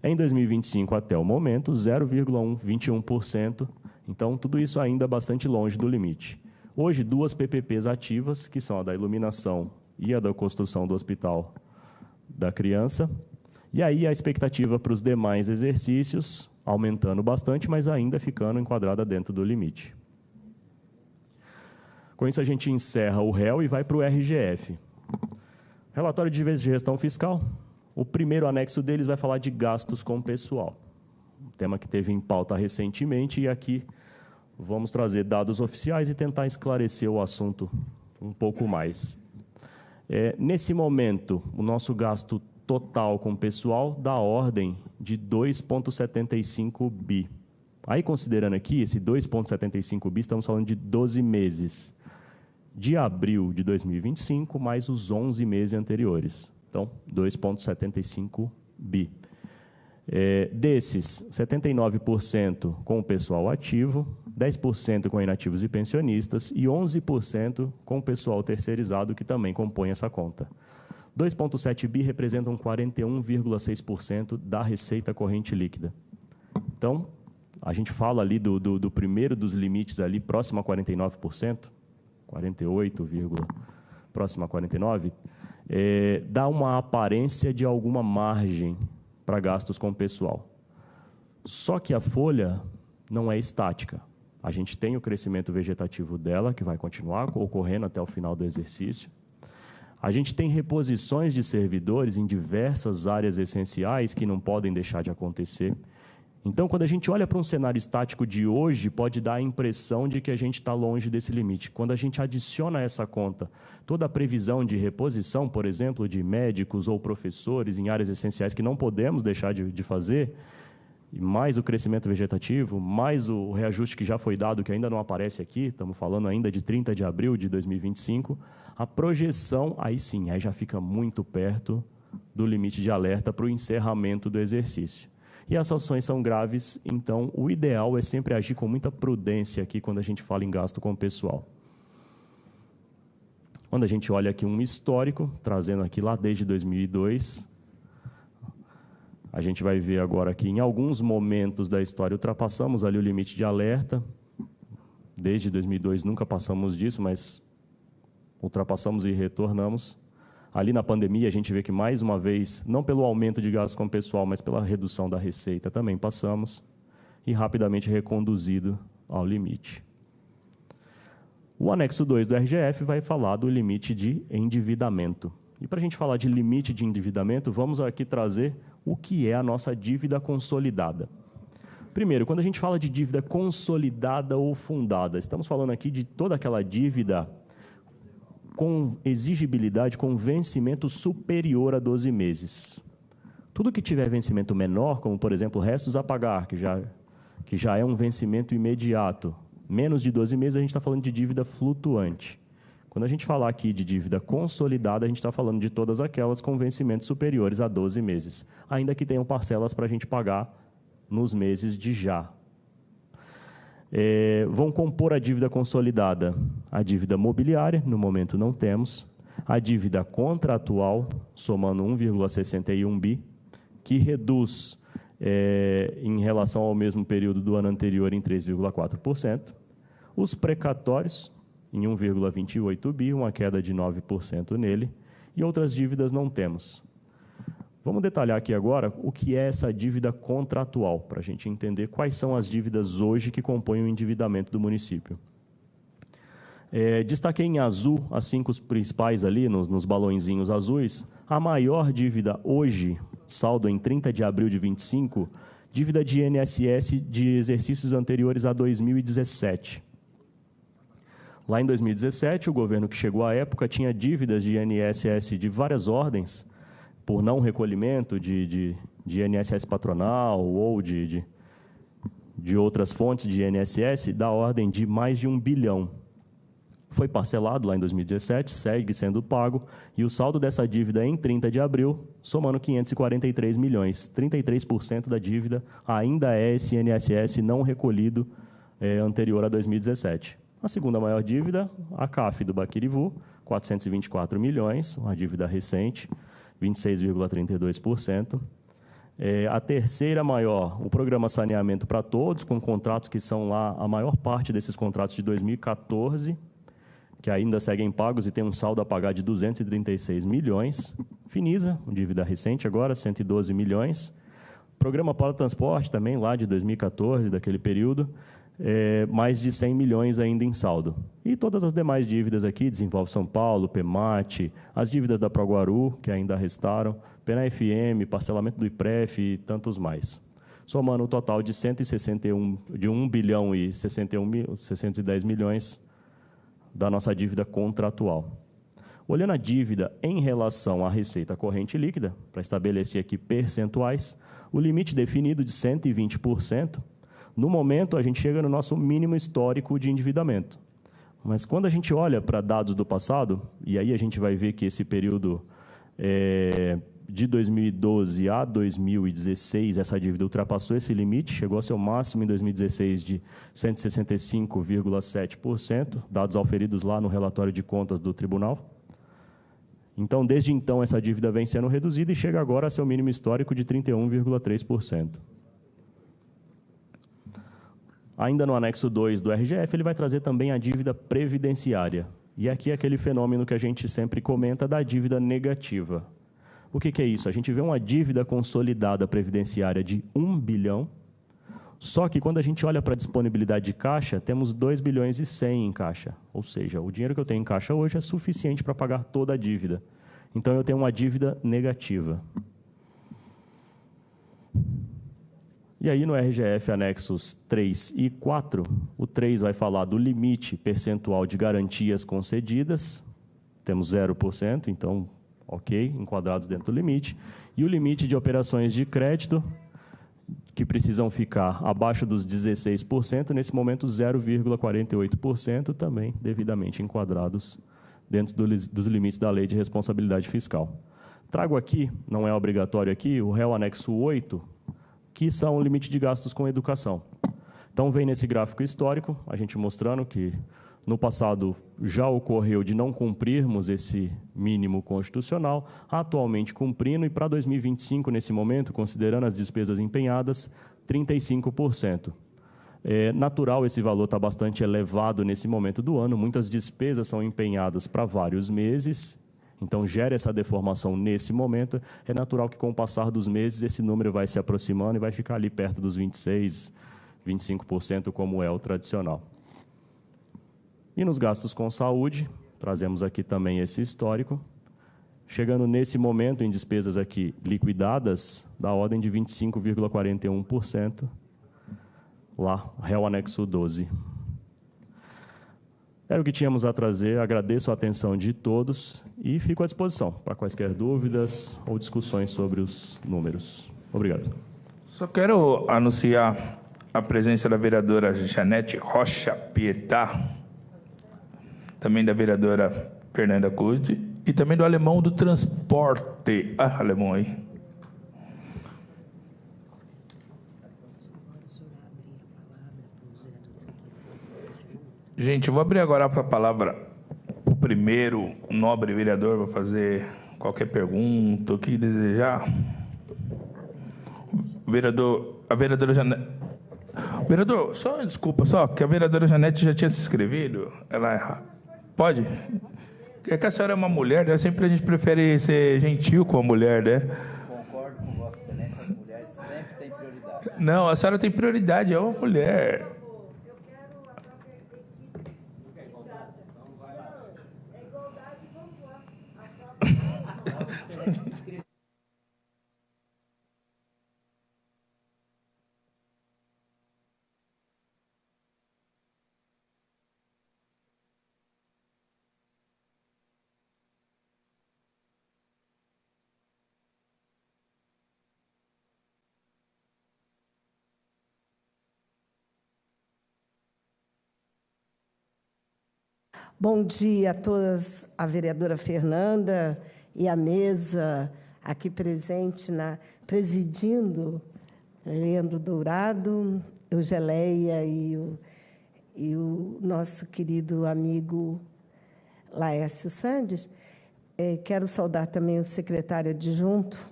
Em 2025, até o momento, 0,21%. Então, tudo isso ainda bastante longe do limite. Hoje, duas PPPs ativas, que são a da iluminação e a da construção do Hospital da Criança. E aí, a expectativa para os demais exercícios, aumentando bastante, mas ainda ficando enquadrada dentro do limite. Com isso, a gente encerra o réu e vai para o RGF. Relatório de gestão fiscal. O primeiro anexo deles vai falar de gastos com pessoal. Um tema que teve em pauta recentemente, e aqui vamos trazer dados oficiais e tentar esclarecer o assunto um pouco mais. Nesse momento, o nosso gasto total com pessoal da ordem de 2,75 bi. Aí, considerando aqui, esse 2,75 bi, estamos falando de 12 meses. de abril de 2025 mais os 11 meses anteriores. Então, 2,75 bi. Desses, 79% com o pessoal ativo, 10% com inativos e pensionistas e 11% com o pessoal terceirizado, que também compõe essa conta. 2,7 bi representam 41,6% da receita corrente líquida. Então, a gente fala ali do primeiro dos limites ali, próximo a 49%, 48, próximo a 49%, dá uma aparência de alguma margem para gastos com o pessoal. Só que a folha não é estática. A gente tem o crescimento vegetativo dela, que vai continuar ocorrendo até o final do exercício. A gente tem reposições de servidores em diversas áreas essenciais que não podem deixar de acontecer. Então, quando a gente olha para um cenário estático de hoje, pode dar a impressão de que a gente está longe desse limite. Quando a gente adiciona a essa conta toda a previsão de reposição, por exemplo, de médicos ou professores em áreas essenciais que não podemos deixar de fazer, mais o crescimento vegetativo, mais o reajuste que já foi dado, que ainda não aparece aqui, estamos falando ainda de 30 de abril de 2025, a projeção, aí sim, aí já fica muito perto do limite de alerta para o encerramento do exercício. E as ações são graves, então o ideal é sempre agir com muita prudência aqui quando a gente fala em gasto com o pessoal. Quando a gente olha aqui um histórico, trazendo aqui lá desde 2002, a gente vai ver agora que em alguns momentos da história ultrapassamos ali o limite de alerta. Desde 2002 nunca passamos disso, mas ultrapassamos e retornamos. Ali na pandemia, a gente vê que, mais uma vez, não pelo aumento de gastos com o pessoal, mas pela redução da receita, também passamos, e rapidamente reconduzido ao limite. O anexo 2 do RGF vai falar do limite de endividamento. E para a gente falar de limite de endividamento, vamos aqui trazer o que é a nossa dívida consolidada. Primeiro, quando a gente fala de dívida consolidada ou fundada, estamos falando aqui de toda aquela dívida com exigibilidade, com vencimento superior a 12 meses. Tudo que tiver vencimento menor, como, por exemplo, restos a pagar, que já é um vencimento imediato, menos de 12 meses, a gente está falando de dívida flutuante. Quando a gente falar aqui de dívida consolidada, a gente está falando de todas aquelas com vencimentos superiores a 12 meses, ainda que tenham parcelas para a gente pagar nos meses de já. Vão compor a dívida consolidada, a dívida mobiliária, no momento não temos, a dívida contratual, somando 1,61 bi, que reduz em relação ao mesmo período do ano anterior em 3,4%, os precatórios, em 1,28 bi, uma queda de 9% nele, e outras dívidas não temos. Vamos detalhar aqui agora o que é essa dívida contratual, para a gente entender quais são as dívidas hoje que compõem o endividamento do município. Destaquei em azul as 5 principais ali, nos balõezinhos azuis. A maior dívida hoje, saldo em 30 de abril de 25, dívida de INSS de exercícios anteriores a 2017. Lá em 2017, o governo que chegou à época tinha dívidas de INSS de várias ordens, por não recolhimento de INSS patronal ou de outras fontes de INSS, da ordem de mais de 1 bilhão. Foi parcelado lá em 2017, segue sendo pago, e o saldo dessa dívida em 30 de abril, somando 543 milhões. 33% da dívida ainda é esse INSS não recolhido anterior a 2017. A segunda maior dívida, a CAF do Baquirivu, 424 milhões, uma dívida recente, 26,32%. A terceira maior, o Programa Saneamento para Todos, com contratos que são lá, a maior parte desses contratos de 2014, que ainda seguem pagos e tem um saldo a pagar de 236 milhões. Finisa, dívida recente agora, 112 milhões. Programa Para o Transporte, também lá de 2014, daquele período, mais de 100 milhões ainda em saldo. E todas as demais dívidas aqui, Desenvolve São Paulo, PEMAT, as dívidas da Proguaru, que ainda restaram, PENA-FM, parcelamento do IPREF e tantos mais. Somando um total de 1 bilhão e 610 milhões da nossa dívida contratual. Olhando a dívida em relação à receita corrente líquida, para estabelecer aqui percentuais, o limite definido de 120%, no momento, a gente chega no nosso mínimo histórico de endividamento. Mas quando a gente olha para dados do passado, e aí a gente vai ver que esse período de 2012 a 2016, essa dívida ultrapassou esse limite, chegou ao seu máximo em 2016 de 165,7%, dados auferidos lá no relatório de contas do tribunal. Então, desde então, essa dívida vem sendo reduzida e chega agora a seu mínimo histórico de 31,3%. Ainda no anexo 2 do RGF, ele vai trazer também a dívida previdenciária. E aqui é aquele fenômeno que a gente sempre comenta da dívida negativa. O que é isso? A gente vê uma dívida consolidada previdenciária de 1 bilhão, só que quando a gente olha para a disponibilidade de caixa, temos 2 bilhões e 100 em caixa. Ou seja, o dinheiro que eu tenho em caixa hoje é suficiente para pagar toda a dívida. Então, eu tenho uma dívida negativa. E aí, no RGF, anexos 3 e 4, o 3 vai falar do limite percentual de garantias concedidas, temos 0%, então, ok, enquadrados dentro do limite, e o limite de operações de crédito, que precisam ficar abaixo dos 16%, nesse momento 0,48%, também devidamente enquadrados dentro dos limites da Lei de Responsabilidade Fiscal. Trago aqui, não é obrigatório aqui, o réu anexo 8, que são o limite de gastos com educação. Então, vem nesse gráfico histórico, a gente mostrando que no passado já ocorreu de não cumprirmos esse mínimo constitucional, atualmente cumprindo, e para 2025, nesse momento, considerando as despesas empenhadas, 35%. É natural, esse valor está bastante elevado nesse momento do ano, muitas despesas são empenhadas para vários meses, então gera essa deformação nesse momento. É natural que, com o passar dos meses, esse número vai se aproximando e vai ficar ali perto dos 26%, 25%, como é o tradicional. E nos gastos com saúde, trazemos aqui também esse histórico, chegando nesse momento em despesas aqui liquidadas, da ordem de 25,41%, lá, réu anexo 12. Era o que tínhamos a trazer, agradeço a atenção de todos e fico à disposição para quaisquer dúvidas ou discussões sobre os números. Obrigado. Só quero anunciar a presença da vereadora Janete Rocha Pietá, também da vereadora Fernanda Cude e também do alemão do transporte. Ah, alemão aí. Gente, eu vou abrir agora para a palavra o primeiro nobre vereador para fazer qualquer pergunta, o que desejar. A vereadora Janete. Vereador, só desculpa, só que a vereadora Janete já tinha se inscrevido. Ela pode? É que a senhora é uma mulher, né? Sempre a gente prefere ser gentil com a mulher, né? Concordo com Vossa Excelência, as mulheres sempre têm prioridade. Não, a senhora tem prioridade, é uma mulher. Bom dia a todas, a vereadora Fernanda e a mesa aqui presente, presidindo, Leandro Dourado, Eugeleia e o nosso querido amigo Laércio Sandes. Quero saudar também o secretário adjunto.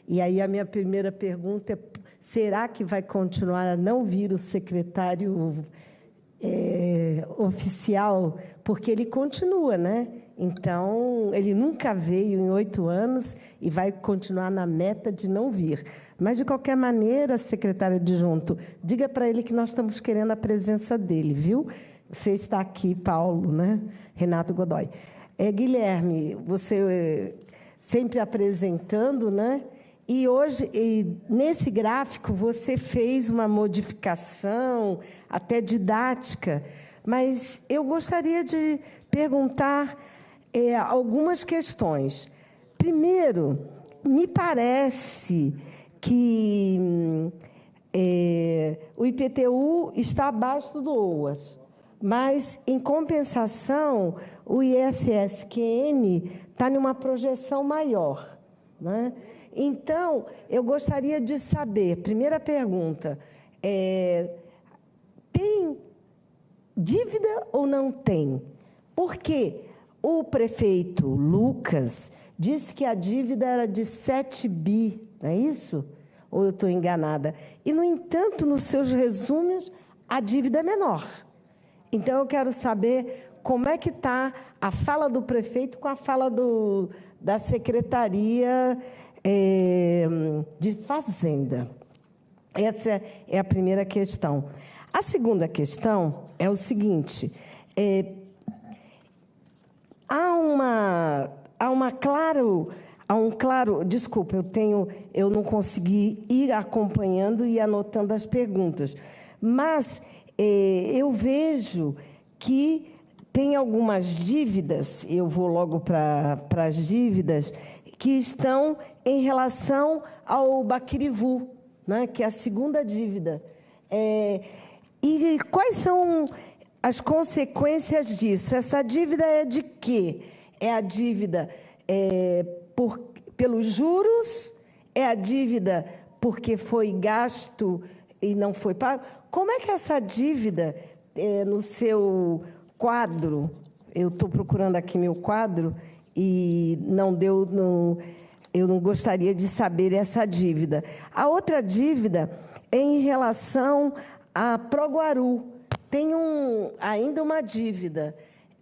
E aí a minha primeira pergunta é, será que vai continuar a não vir o secretário oficial, porque ele continua, né? Então, ele nunca veio em 8 anos e vai continuar na meta de não vir. Mas, de qualquer maneira, secretário adjunto, diga para ele que nós estamos querendo a presença dele, viu? Você está aqui, Paulo, né? Renato Godoy. Guilherme, você sempre apresentando, né? E hoje, nesse gráfico, você fez uma modificação, até didática, mas eu gostaria de perguntar algumas questões. Primeiro, me parece que o IPTU está abaixo do OAS, mas, em compensação, o ISSQN está numa projeção maior, né? Então, eu gostaria de saber, primeira pergunta, tem dívida ou não tem? Porque o prefeito Lucas disse que a dívida era de 7 bi, não é isso? Ou eu estou enganada? E, no entanto, nos seus resumos, a dívida é menor. Então, eu quero saber como é que está a fala do prefeito com a fala da Secretaria de Fazenda. Essa é a primeira questão. A segunda questão é o seguinte, desculpa, eu não consegui ir acompanhando e anotando as perguntas, mas eu vejo que tem algumas dívidas, eu vou logo para as dívidas, que estão em relação ao Baquirivu, né, que é a segunda dívida. E quais são as consequências disso? Essa dívida é de quê? É a dívida pelos juros? É a dívida porque foi gasto e não foi pago? Como é que essa dívida, no seu quadro, eu estou procurando aqui meu quadro e não deu, eu não gostaria de saber essa dívida. A outra dívida é em relação a Proguaru. Tem ainda uma dívida.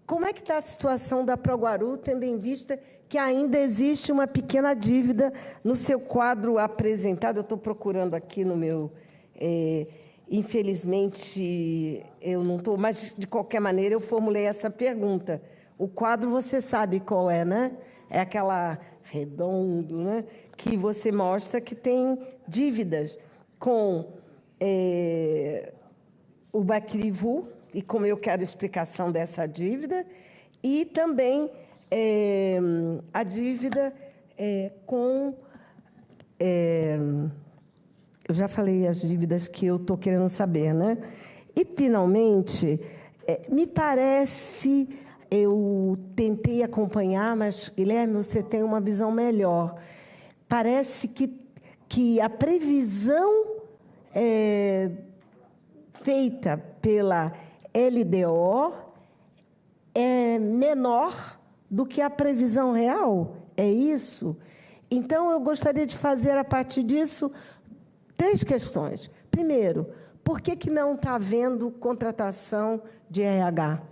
Como é que está a situação da Proguaru, tendo em vista que ainda existe uma pequena dívida no seu quadro apresentado? Eu estou procurando aqui no meu... infelizmente, eu não estou... Mas, de qualquer maneira, eu formulei essa pergunta. O quadro, você sabe qual é, né? É aquela redondo, né? Que você mostra que tem dívidas com o Baquirivu, e como eu quero explicação dessa dívida, e também a dívida com... eu já falei as dívidas que eu estou querendo saber, né? E, finalmente, me parece... Eu tentei acompanhar, mas, Guilherme, você tem uma visão melhor. Parece que a previsão feita pela LDO é menor do que a previsão real. É isso? Então, eu gostaria de fazer, a partir disso, 3 questões. Primeiro, por que não está havendo contratação de RH?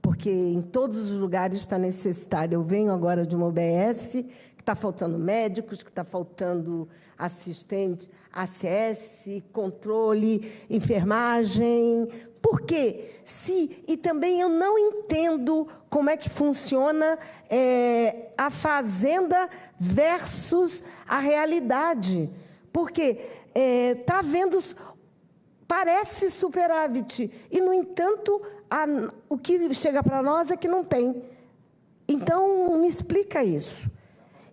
Porque em todos os lugares está necessário. Eu venho agora de uma UBS, que está faltando médicos, que está faltando assistentes, ACS, controle, enfermagem. Por quê? E também eu não entendo como é que funciona a fazenda versus a realidade. Porque está havendo... Parece superávit, e, no entanto, o que chega para nós é que não tem. Então, me explica isso.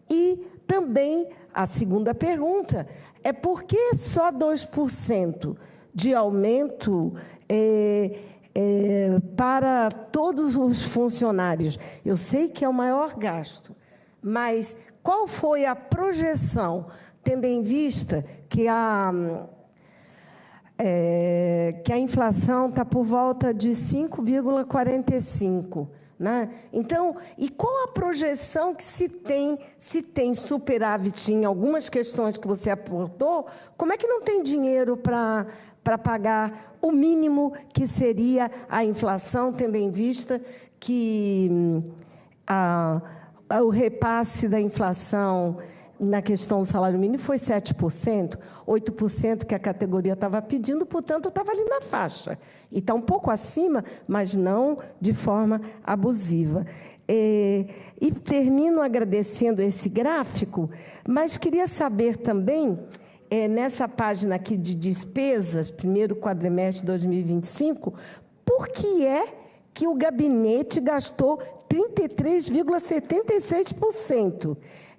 E também, a segunda pergunta é por que só 2% de aumento para todos os funcionários? Eu sei que é o maior gasto, mas qual foi a projeção, tendo em vista que a inflação está por volta de 5,45%. Né? Então, e qual a projeção que se tem superávit em algumas questões que você apontou? Como é que não tem dinheiro para pagar o mínimo que seria a inflação, tendo em vista que o repasse da inflação na questão do salário mínimo foi 7%, 8% que a categoria estava pedindo, portanto, estava ali na faixa. E está um pouco acima, mas não de forma abusiva. E termino agradecendo esse gráfico, mas queria saber também, nessa página aqui de despesas, primeiro quadrimestre de 2025, por que é que o gabinete gastou 33,76%?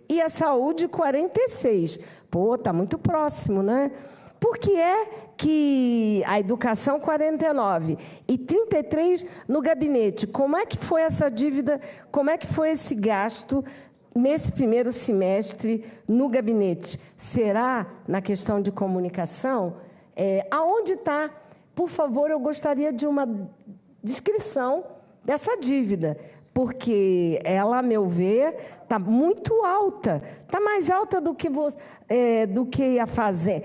E a saúde, 46%. Pô, está muito próximo, né? Por que é que a educação 49 e 33 no gabinete. Como é que foi essa dívida? Como é que foi esse gasto nesse primeiro semestre no gabinete? Será na questão de comunicação? Aonde está? Por favor, eu gostaria de uma descrição dessa dívida, porque ela, a meu ver, está muito alta. Está mais alta do que a Fazenda.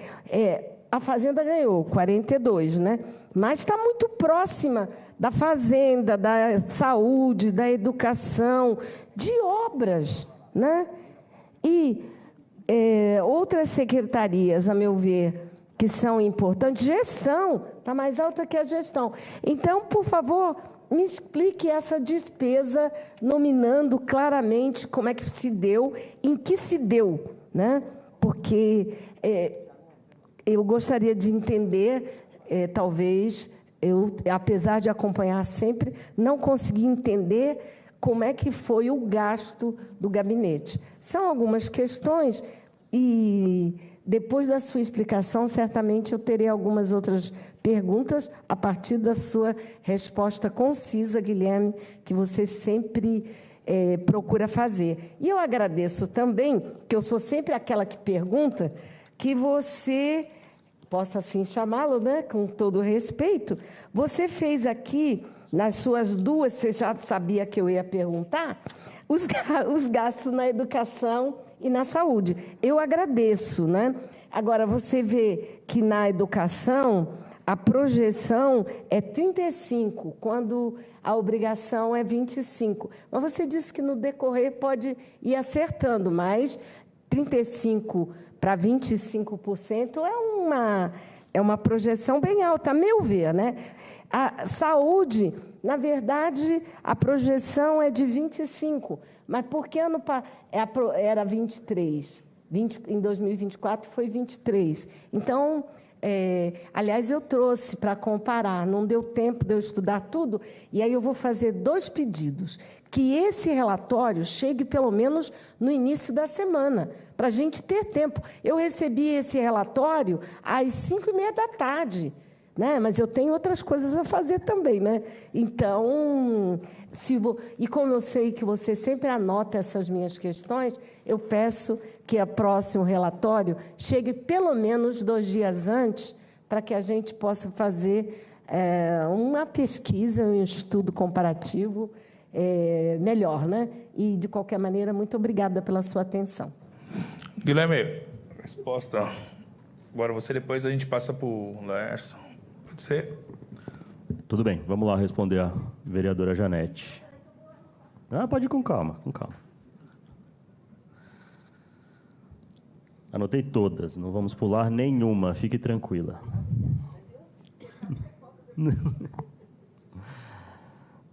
A Fazenda ganhou 42, né? Mas está muito próxima da Fazenda, da saúde, da educação, de obras, né? E outras secretarias, a meu ver, que são importantes, gestão, está mais alta que a gestão. Então, por favor, me explique essa despesa, nominando claramente como é que se deu, em que se deu, né? Porque eu gostaria de entender, talvez, apesar de acompanhar sempre, não consegui entender como é que foi o gasto do gabinete. São algumas questões e, depois da sua explicação, certamente eu terei algumas outras perguntas a partir da sua resposta concisa, Guilherme, que você sempre procura fazer. E eu agradeço também, que eu sou sempre aquela que pergunta, que você, posso assim chamá-lo, né, com todo respeito, você fez aqui, nas suas duas, você já sabia que eu ia perguntar, os gastos na educação e na saúde. Eu agradeço, né? Agora, você vê que na educação a projeção é 35, quando a obrigação é 25. Mas você disse que no decorrer pode ir acertando, mas 35 para 25% é uma projeção bem alta, a meu ver, né? A saúde, na verdade, a projeção é de 25, mas por que era 23? Em 2024 foi 23. Então, aliás, eu trouxe para comparar, não deu tempo de eu estudar tudo, e aí eu vou fazer 2 pedidos. Que esse relatório chegue pelo menos no início da semana, para a gente ter tempo. Eu recebi esse relatório às 5h30 da tarde, né? Mas eu tenho outras coisas a fazer também, né? Então, e como eu sei que você sempre anota essas minhas questões, eu peço que o próximo relatório chegue pelo menos 2 dias antes, para que a gente possa fazer uma pesquisa, um estudo comparativo melhor, né? E, de qualquer maneira, muito obrigada pela sua atenção. Guilherme, resposta. Agora você, depois a gente passa para o Laércio. Pode ser? Tudo bem, vamos lá responder a vereadora Janete. Pode ir com calma, com calma. Anotei todas, não vamos pular nenhuma, fique tranquila.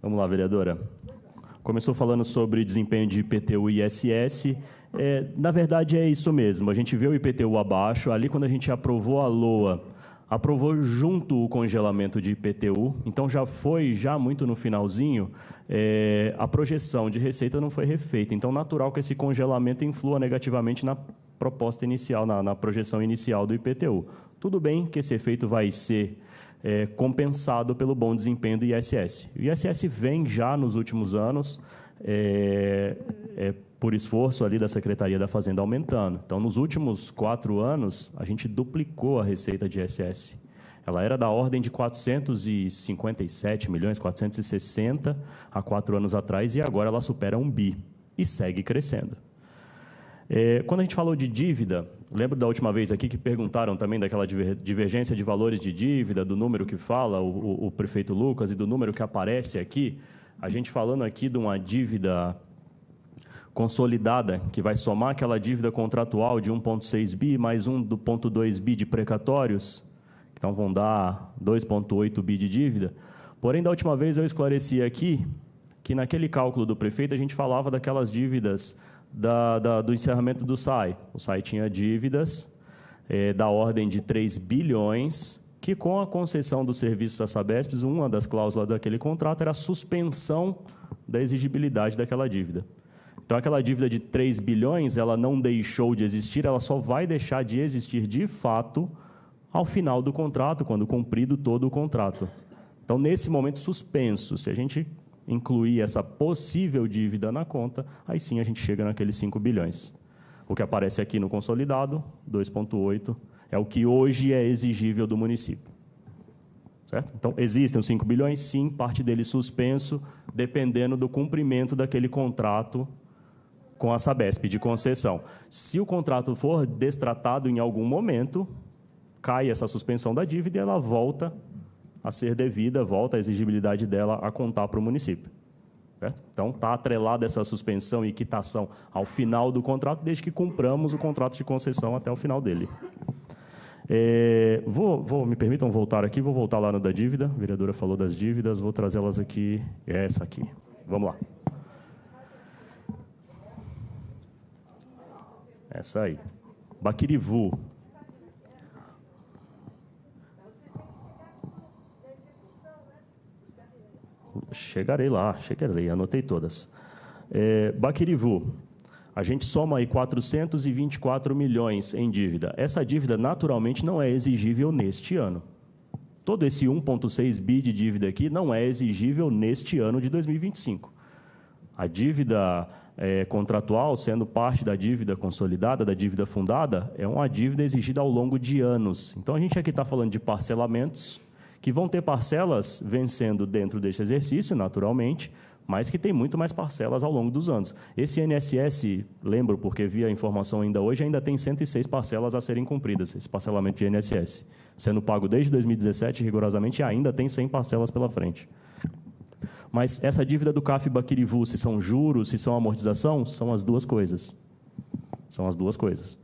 Vamos lá, vereadora. Começou falando sobre desempenho de IPTU e ISS. Na verdade, é isso mesmo. A gente vê o IPTU abaixo. Ali, quando a gente aprovou a LOA, aprovou junto o congelamento de IPTU. Então, já muito no finalzinho, a projeção de receita não foi refeita. Então, natural que esse congelamento influa negativamente na proposta inicial, na projeção inicial do IPTU. Tudo bem que esse efeito vai ser compensado pelo bom desempenho do ISS. O ISS vem já nos últimos anos, por esforço ali da Secretaria da Fazenda, aumentando. Então, nos últimos 4 anos, a gente duplicou a receita de ISS. Ela era da ordem de 457 milhões, 460 há 4 anos atrás, e agora ela supera 1 bi e segue crescendo. Quando a gente falou de dívida, lembro da última vez aqui que perguntaram também daquela divergência de valores de dívida, do número que fala o prefeito Lucas e do número que aparece aqui. A gente falando aqui de uma dívida consolidada, que vai somar aquela dívida contratual de 1,6 bi mais 1,2 bi de precatórios, então vão dar 2,8 bi de dívida. Porém, da última vez eu esclareci aqui que naquele cálculo do prefeito a gente falava daquelas dívidas do encerramento do SAI. O SAI tinha dívidas da ordem de 3 bilhões, que com a concessão dos serviços da Sabesp, uma das cláusulas daquele contrato era a suspensão da exigibilidade daquela dívida. Então, aquela dívida de 3 bilhões, ela não deixou de existir, ela só vai deixar de existir de fato ao final do contrato, quando cumprido todo o contrato. Então, nesse momento suspenso, se a gente incluir essa possível dívida na conta, aí sim a gente chega naqueles 5 bilhões. O que aparece aqui no consolidado, 2,8, é o que hoje é exigível do município. Certo? Então, existem os 5 bilhões, sim, parte dele suspenso, dependendo do cumprimento daquele contrato com a Sabesp de concessão. Se o contrato for destratado em algum momento, cai essa suspensão da dívida e ela volta a ser devida, volta a exigibilidade dela a contar para o município. Certo? Então, está atrelada essa suspensão e quitação ao final do contrato, desde que cumpramos o contrato de concessão até o final dele. Me permitam voltar aqui, vou voltar lá no da dívida. A vereadora falou das dívidas, vou trazê-las aqui, essa aqui. Vamos lá. Essa aí. Baquirivu. Chegarei lá, anotei todas. Baquirivu. A gente soma aí 424 milhões em dívida. Essa dívida, naturalmente, não é exigível neste ano. Todo esse 1,6 bi de dívida aqui não é exigível neste ano de 2025. A dívida contratual, sendo parte da dívida consolidada, da dívida fundada, é uma dívida exigida ao longo de anos. Então, a gente aqui está falando de parcelamentos, que vão ter parcelas vencendo dentro deste exercício, naturalmente, mas que tem muito mais parcelas ao longo dos anos. Esse INSS, lembro, porque vi a informação ainda hoje, ainda tem 106 parcelas a serem cumpridas, esse parcelamento de INSS. Sendo pago desde 2017, rigorosamente, ainda tem 100 parcelas pela frente. Mas essa dívida do CAF Baquirivu, se são juros, se são amortização, são as duas coisas. São as duas coisas.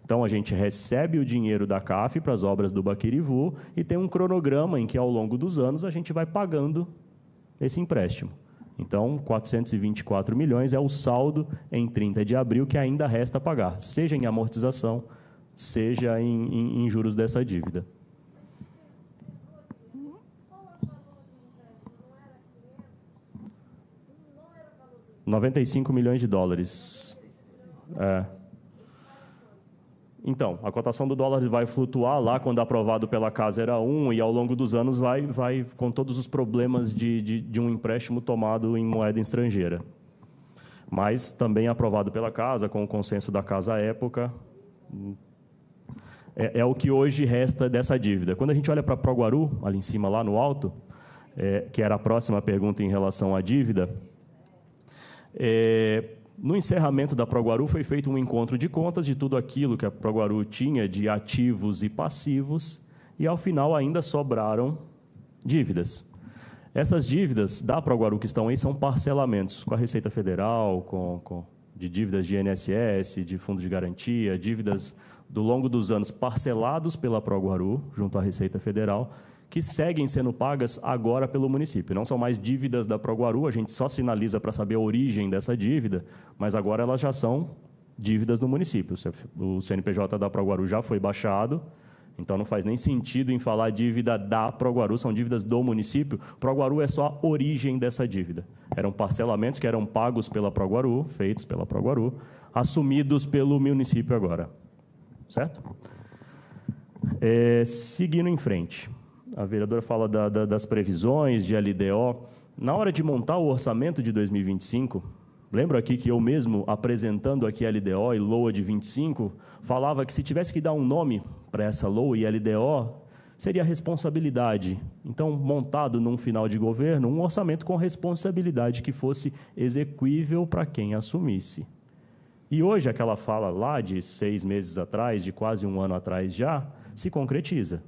Então, a gente recebe o dinheiro da CAF para as obras do Baquirivu e tem um cronograma em que, ao longo dos anos, a gente vai pagando esse empréstimo. Então, 424 milhões é o saldo em 30 de abril que ainda resta pagar, seja em amortização, seja em juros dessa dívida. $95 milhões. Então, a cotação do dólar vai flutuar lá, quando aprovado pela Casa era 1, e ao longo dos anos vai com todos os problemas de um empréstimo tomado em moeda estrangeira. Mas também aprovado pela Casa, com o consenso da Casa à época, é o que hoje resta dessa dívida. Quando a gente olha para Proguaru, ali em cima, lá no alto, que era a próxima pergunta em relação à dívida, no encerramento da Proguaru foi feito um encontro de contas de tudo aquilo que a Proguaru tinha de ativos e passivos, e ao final ainda sobraram dívidas. Essas dívidas da Proguaru que estão aí são parcelamentos com a Receita Federal, de dívidas de INSS, de fundo de garantia, dívidas do longo dos anos parcelados pela Proguaru, junto à Receita Federal, que seguem sendo pagas agora pelo município. Não são mais dívidas da Proguaru, a gente só sinaliza para saber a origem dessa dívida, mas agora elas já são dívidas do município. O CNPJ da Proguaru já foi baixado, então não faz nem sentido em falar dívida da Proguaru, são dívidas do município. Proguaru é só a origem dessa dívida. Eram parcelamentos que eram pagos pela Proguaru, feitos pela Proguaru, assumidos pelo município agora. Certo? Seguindo em frente. A vereadora fala das previsões de LDO. Na hora de montar o orçamento de 2025, lembro aqui que eu mesmo, apresentando aqui a LDO e LOA de 25, falava que se tivesse que dar um nome para essa LOA e LDO, seria responsabilidade. Então, montado num final de governo, um orçamento com responsabilidade que fosse execuível para quem assumisse. E hoje, aquela fala lá de 6 meses atrás, de quase um ano atrás já, se concretiza.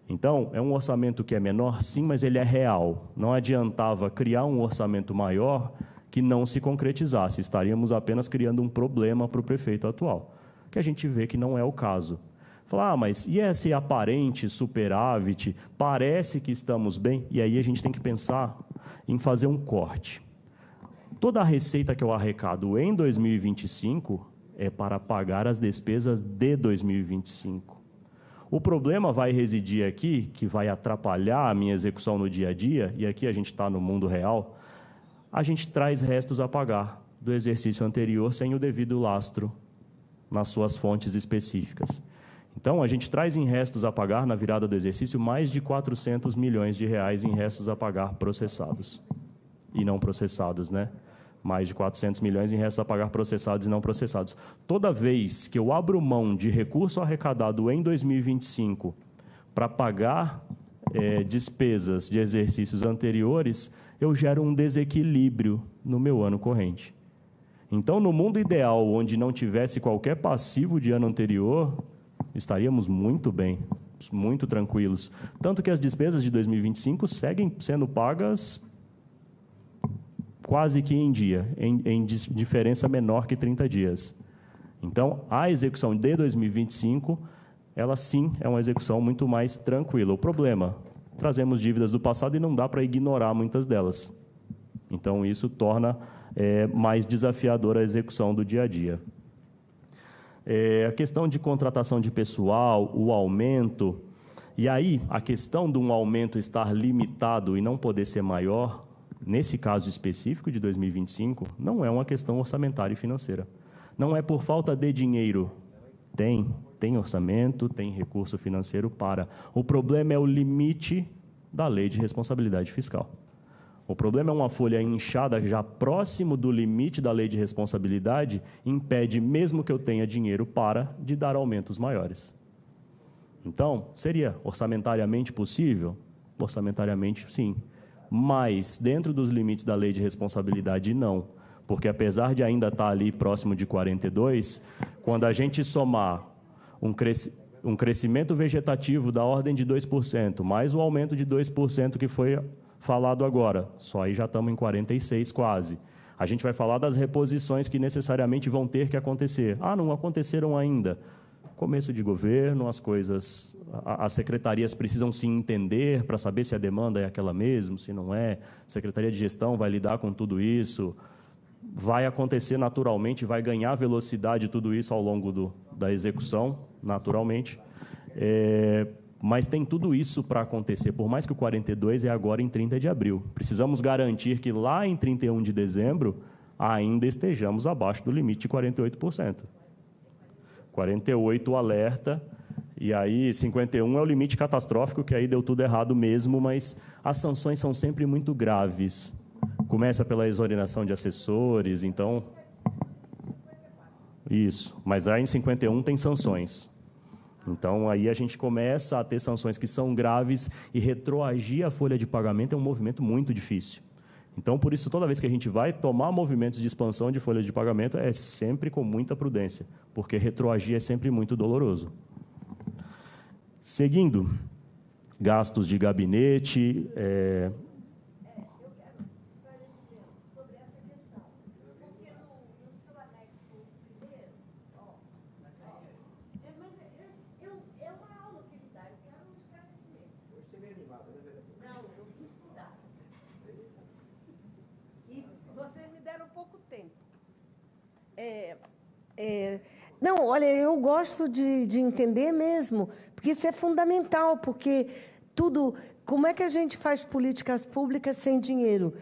Então, é um orçamento que é menor, sim, mas ele é real. Não adiantava criar um orçamento maior que não se concretizasse. Estaríamos apenas criando um problema para o prefeito atual, que a gente vê que não é o caso. Falar, mas e esse aparente superávit? Parece que estamos bem, e aí a gente tem que pensar em fazer um corte. Toda a receita que eu arrecado em 2025 é para pagar as despesas de 2025. O problema vai residir aqui, que vai atrapalhar a minha execução no dia a dia, e aqui a gente está no mundo real, a gente traz restos a pagar do exercício anterior sem o devido lastro nas suas fontes específicas. Então, a gente traz em restos a pagar, na virada do exercício, mais de 400 milhões de reais em restos a pagar processados. E não processados, né? Mais de 400 milhões em restos a pagar processados e não processados. Toda vez que eu abro mão de recurso arrecadado em 2025 para pagar despesas de exercícios anteriores, eu gero um desequilíbrio no meu ano corrente. Então, no mundo ideal, onde não tivesse qualquer passivo de ano anterior, estaríamos muito bem, muito tranquilos. Tanto que as despesas de 2025 seguem sendo pagas quase que em dia, em diferença menor que 30 dias. Então, a execução de 2025, ela sim é uma execução muito mais tranquila. O problema, trazemos dívidas do passado e não dá para ignorar muitas delas. Então, isso torna mais desafiadora a execução do dia a dia. A questão de contratação de pessoal, o aumento, e aí a questão de um aumento estar limitado e não poder ser maior, nesse caso específico de 2025, não é uma questão orçamentária e financeira. Não é por falta de dinheiro. Tem orçamento, tem recurso financeiro para. O problema é o limite da lei de responsabilidade fiscal. O problema é uma folha inchada já próximo do limite da lei de responsabilidade, impede, mesmo que eu tenha dinheiro de dar aumentos maiores. Então, seria orçamentariamente possível? Orçamentariamente, sim. Mas, dentro dos limites da lei de responsabilidade, não. Porque, apesar de ainda estar ali próximo de 42, quando a gente somar um crescimento vegetativo da ordem de 2%, mais o aumento de 2% que foi falado agora, só aí já estamos em 46 quase. A gente vai falar das reposições que necessariamente vão ter que acontecer. Não aconteceram ainda. Começo de governo, as secretarias precisam se entender para saber se a demanda é aquela mesmo, se não é. Secretaria de Gestão vai lidar com tudo isso. Vai acontecer naturalmente, vai ganhar velocidade tudo isso ao longo da execução, naturalmente. Mas tem tudo isso para acontecer, por mais que o 42 é agora em 30 de abril. Precisamos garantir que lá em 31 de dezembro ainda estejamos abaixo do limite de 48%. 48 o alerta, e aí 51 é o limite catastrófico, que aí deu tudo errado mesmo, mas as sanções são sempre muito graves. Começa pela exoneração de assessores, então... Isso, mas aí em 51 tem sanções. Então, aí a gente começa a ter sanções que são graves e retroagir a folha de pagamento é um movimento muito difícil. Então, por isso, toda vez que a gente vai tomar movimentos de expansão de folha de pagamento, é sempre com muita prudência, porque retroagir é sempre muito doloroso. Seguindo, gastos de gabinete... Não, olha, eu gosto de entender mesmo, porque isso é fundamental, porque como é que a gente faz políticas públicas sem dinheiro?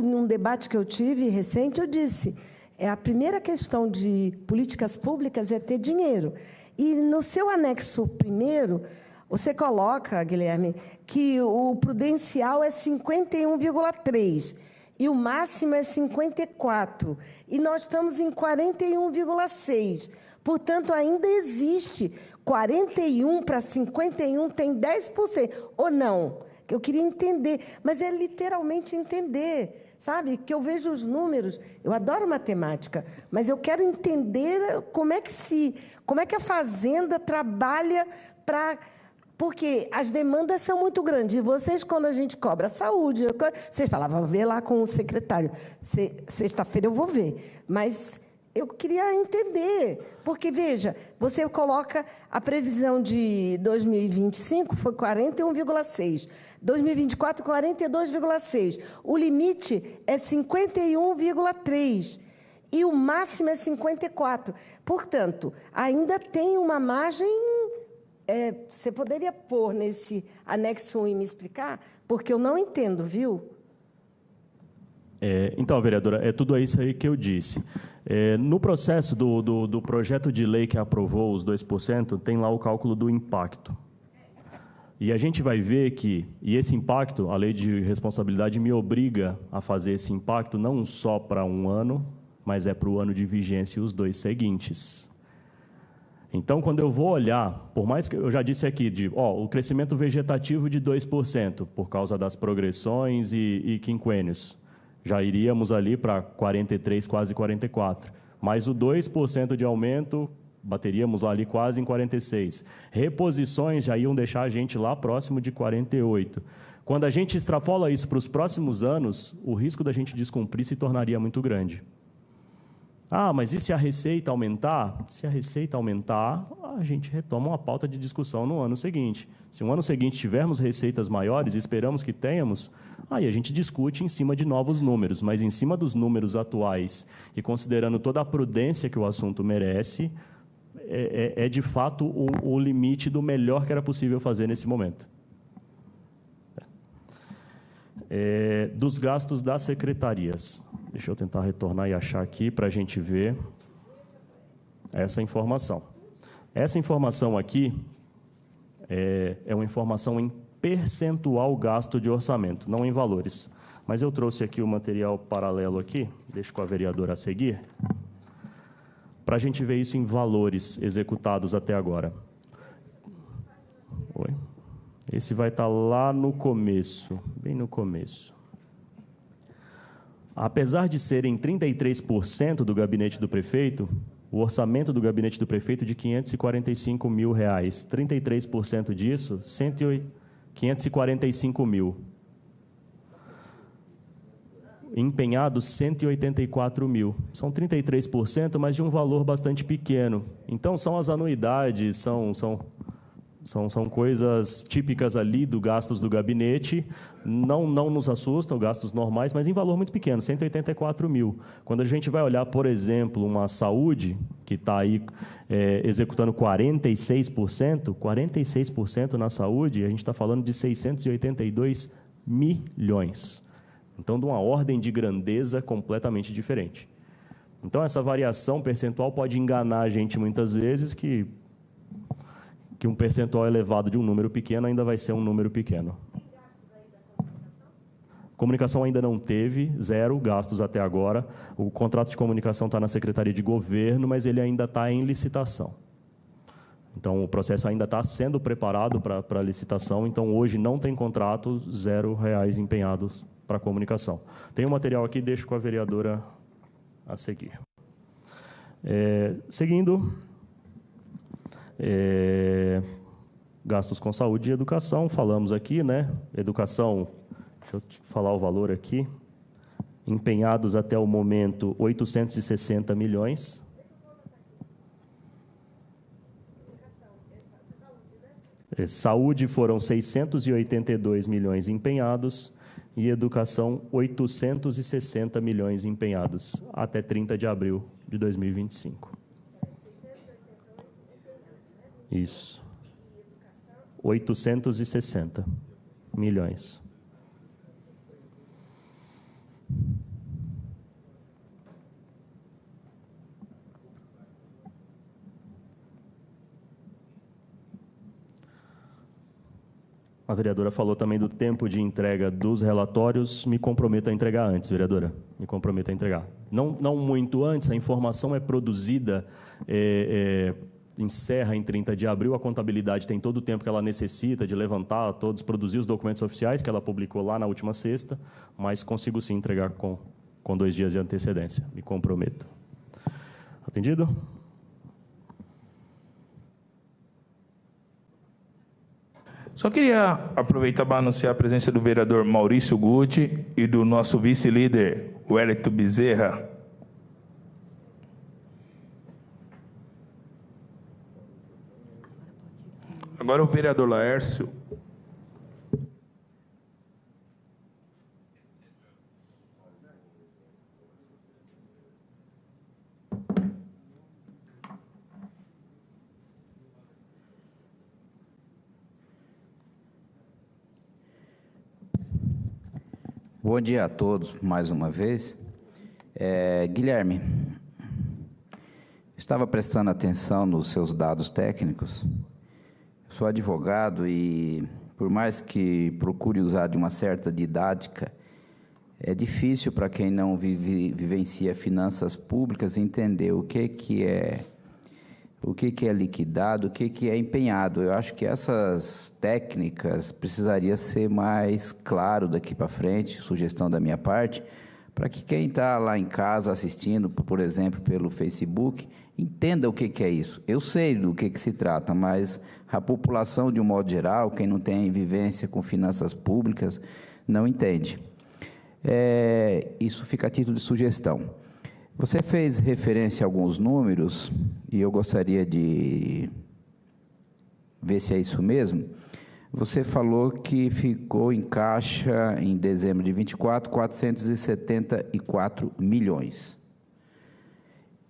Num debate que eu tive recente, eu disse, a primeira questão de políticas públicas é ter dinheiro. E no seu anexo primeiro, você coloca, Guilherme, que o prudencial é 51,3%. E o máximo é 54, e nós estamos em 41,6. Portanto, ainda existe 41 para 51, tem 10%, ou não? Eu queria entender, mas é literalmente entender, sabe? Que eu vejo os números, eu adoro matemática, mas eu quero entender como é que a Fazenda trabalha para... Porque as demandas são muito grandes. E vocês, quando a gente cobra saúde, vocês falavam, vou ver lá com o secretário. Sexta-feira eu vou ver. Mas eu queria entender. Porque, veja, você coloca a previsão de 2025 foi 41,6. 2024, 42,6. O limite é 51,3. E o máximo é 54. Portanto, ainda tem uma margem... você poderia pôr nesse anexo 1 e me explicar? Porque eu não entendo, viu? Então, vereadora, é tudo isso aí que eu disse. No processo do projeto de lei que aprovou os 2%, tem lá o cálculo do impacto. E a gente vai ver e esse impacto, a lei de responsabilidade me obriga a fazer esse impacto não só para um ano, mas é para o ano de vigência e os 2 seguintes. Então, quando eu vou olhar, por mais que eu já disse aqui, o crescimento vegetativo de 2%, por causa das progressões e quinquênios, já iríamos ali para 43, quase 44. Mais o 2% de aumento, bateríamos lá ali quase em 46. Reposições já iam deixar a gente lá próximo de 48. Quando a gente extrapola isso para os próximos anos, o risco da gente descumprir se tornaria muito grande. Mas e se a receita aumentar? Se a receita aumentar, a gente retoma uma pauta de discussão no ano seguinte. Se no ano seguinte tivermos receitas maiores, esperamos que tenhamos, aí a gente discute em cima de novos números, mas em cima dos números atuais e considerando toda a prudência que o assunto merece, é de fato o limite do melhor que era possível fazer nesse momento. Dos gastos das secretarias. Deixa eu tentar retornar e achar aqui para a gente ver essa informação. Essa informação aqui é uma informação em percentual gasto de orçamento, não em valores. Mas eu trouxe aqui o material paralelo aqui, deixo com a vereadora a seguir, para a gente ver isso em valores executados até agora. Oi? Esse vai estar lá no começo, bem no começo. Apesar de serem 33% do gabinete do prefeito, o orçamento do gabinete do prefeito é de R$ 545 mil. 33% disso, 545 mil. Empenhados, 184 mil. São 33%, mas de um valor bastante pequeno. Então, são as anuidades, são coisas típicas ali do gastos do gabinete, não nos assustam, gastos normais, mas em valor muito pequeno, 184 mil. Quando a gente vai olhar, por exemplo, uma saúde, que está aí executando 46% na saúde, a gente está falando de 682 milhões. Então, de uma ordem de grandeza completamente diferente. Então, essa variação percentual pode enganar a gente muitas vezes que um percentual elevado de um número pequeno ainda vai ser um número pequeno. Comunicação ainda não teve, 0 gastos até agora. O contrato de comunicação está na Secretaria de Governo, mas ele ainda está em licitação. Então, o processo ainda está sendo preparado para licitação, então hoje não tem contrato, R$0 empenhados para comunicação. Tem um material aqui, deixo com a vereadora a seguir. Seguindo... gastos com saúde e educação, falamos aqui, né? Educação, deixa eu te falar o valor aqui. Empenhados até o momento, 860 milhões. Saúde foram 682 milhões empenhados e educação, 860 milhões empenhados até 30 de abril de 2025. Isso. 860 milhões. A vereadora falou também do tempo de entrega dos relatórios. Me comprometo a entregar antes, vereadora. Me comprometo a entregar. Não muito antes, a informação é produzida, encerra em 30 de abril, a contabilidade tem todo o tempo que ela necessita de levantar todos, produzir os documentos oficiais que ela publicou lá na última sexta, mas consigo sim entregar com 2 dias de antecedência. Me comprometo. Atendido? Só queria aproveitar para anunciar a presença do vereador Maurício Guti e do nosso vice-líder, Wellington Bezerra. Agora o vereador Laércio. Bom dia a todos, mais uma vez. Guilherme, estava prestando atenção nos seus dados técnicos. Sou advogado e, por mais que procure usar de uma certa didática, é difícil para quem não vivencia finanças públicas entender o que é liquidado, o que é empenhado. Eu acho que essas técnicas precisaria ser mais claro daqui para frente, sugestão da minha parte, para que quem está lá em casa assistindo, por exemplo, pelo Facebook, entenda o que é isso. Eu sei do que se trata, mas a população, de um modo geral, quem não tem vivência com finanças públicas, não entende. Isso fica a título de sugestão. Você fez referência a alguns números, e eu gostaria de ver se é isso mesmo. Você falou que ficou em caixa, em dezembro de 24, 474 milhões.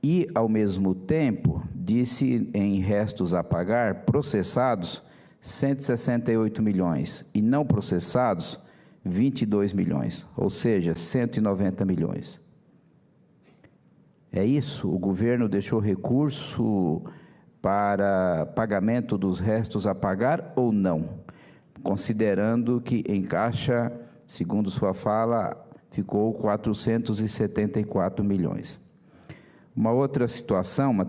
E, ao mesmo tempo, disse em restos a pagar, processados, 168 milhões, e não processados, 22 milhões, ou seja, 190 milhões. É isso? O governo deixou recurso para pagamento dos restos a pagar ou não? Considerando que em caixa, segundo sua fala, ficou 474 milhões. Uma outra situação, uma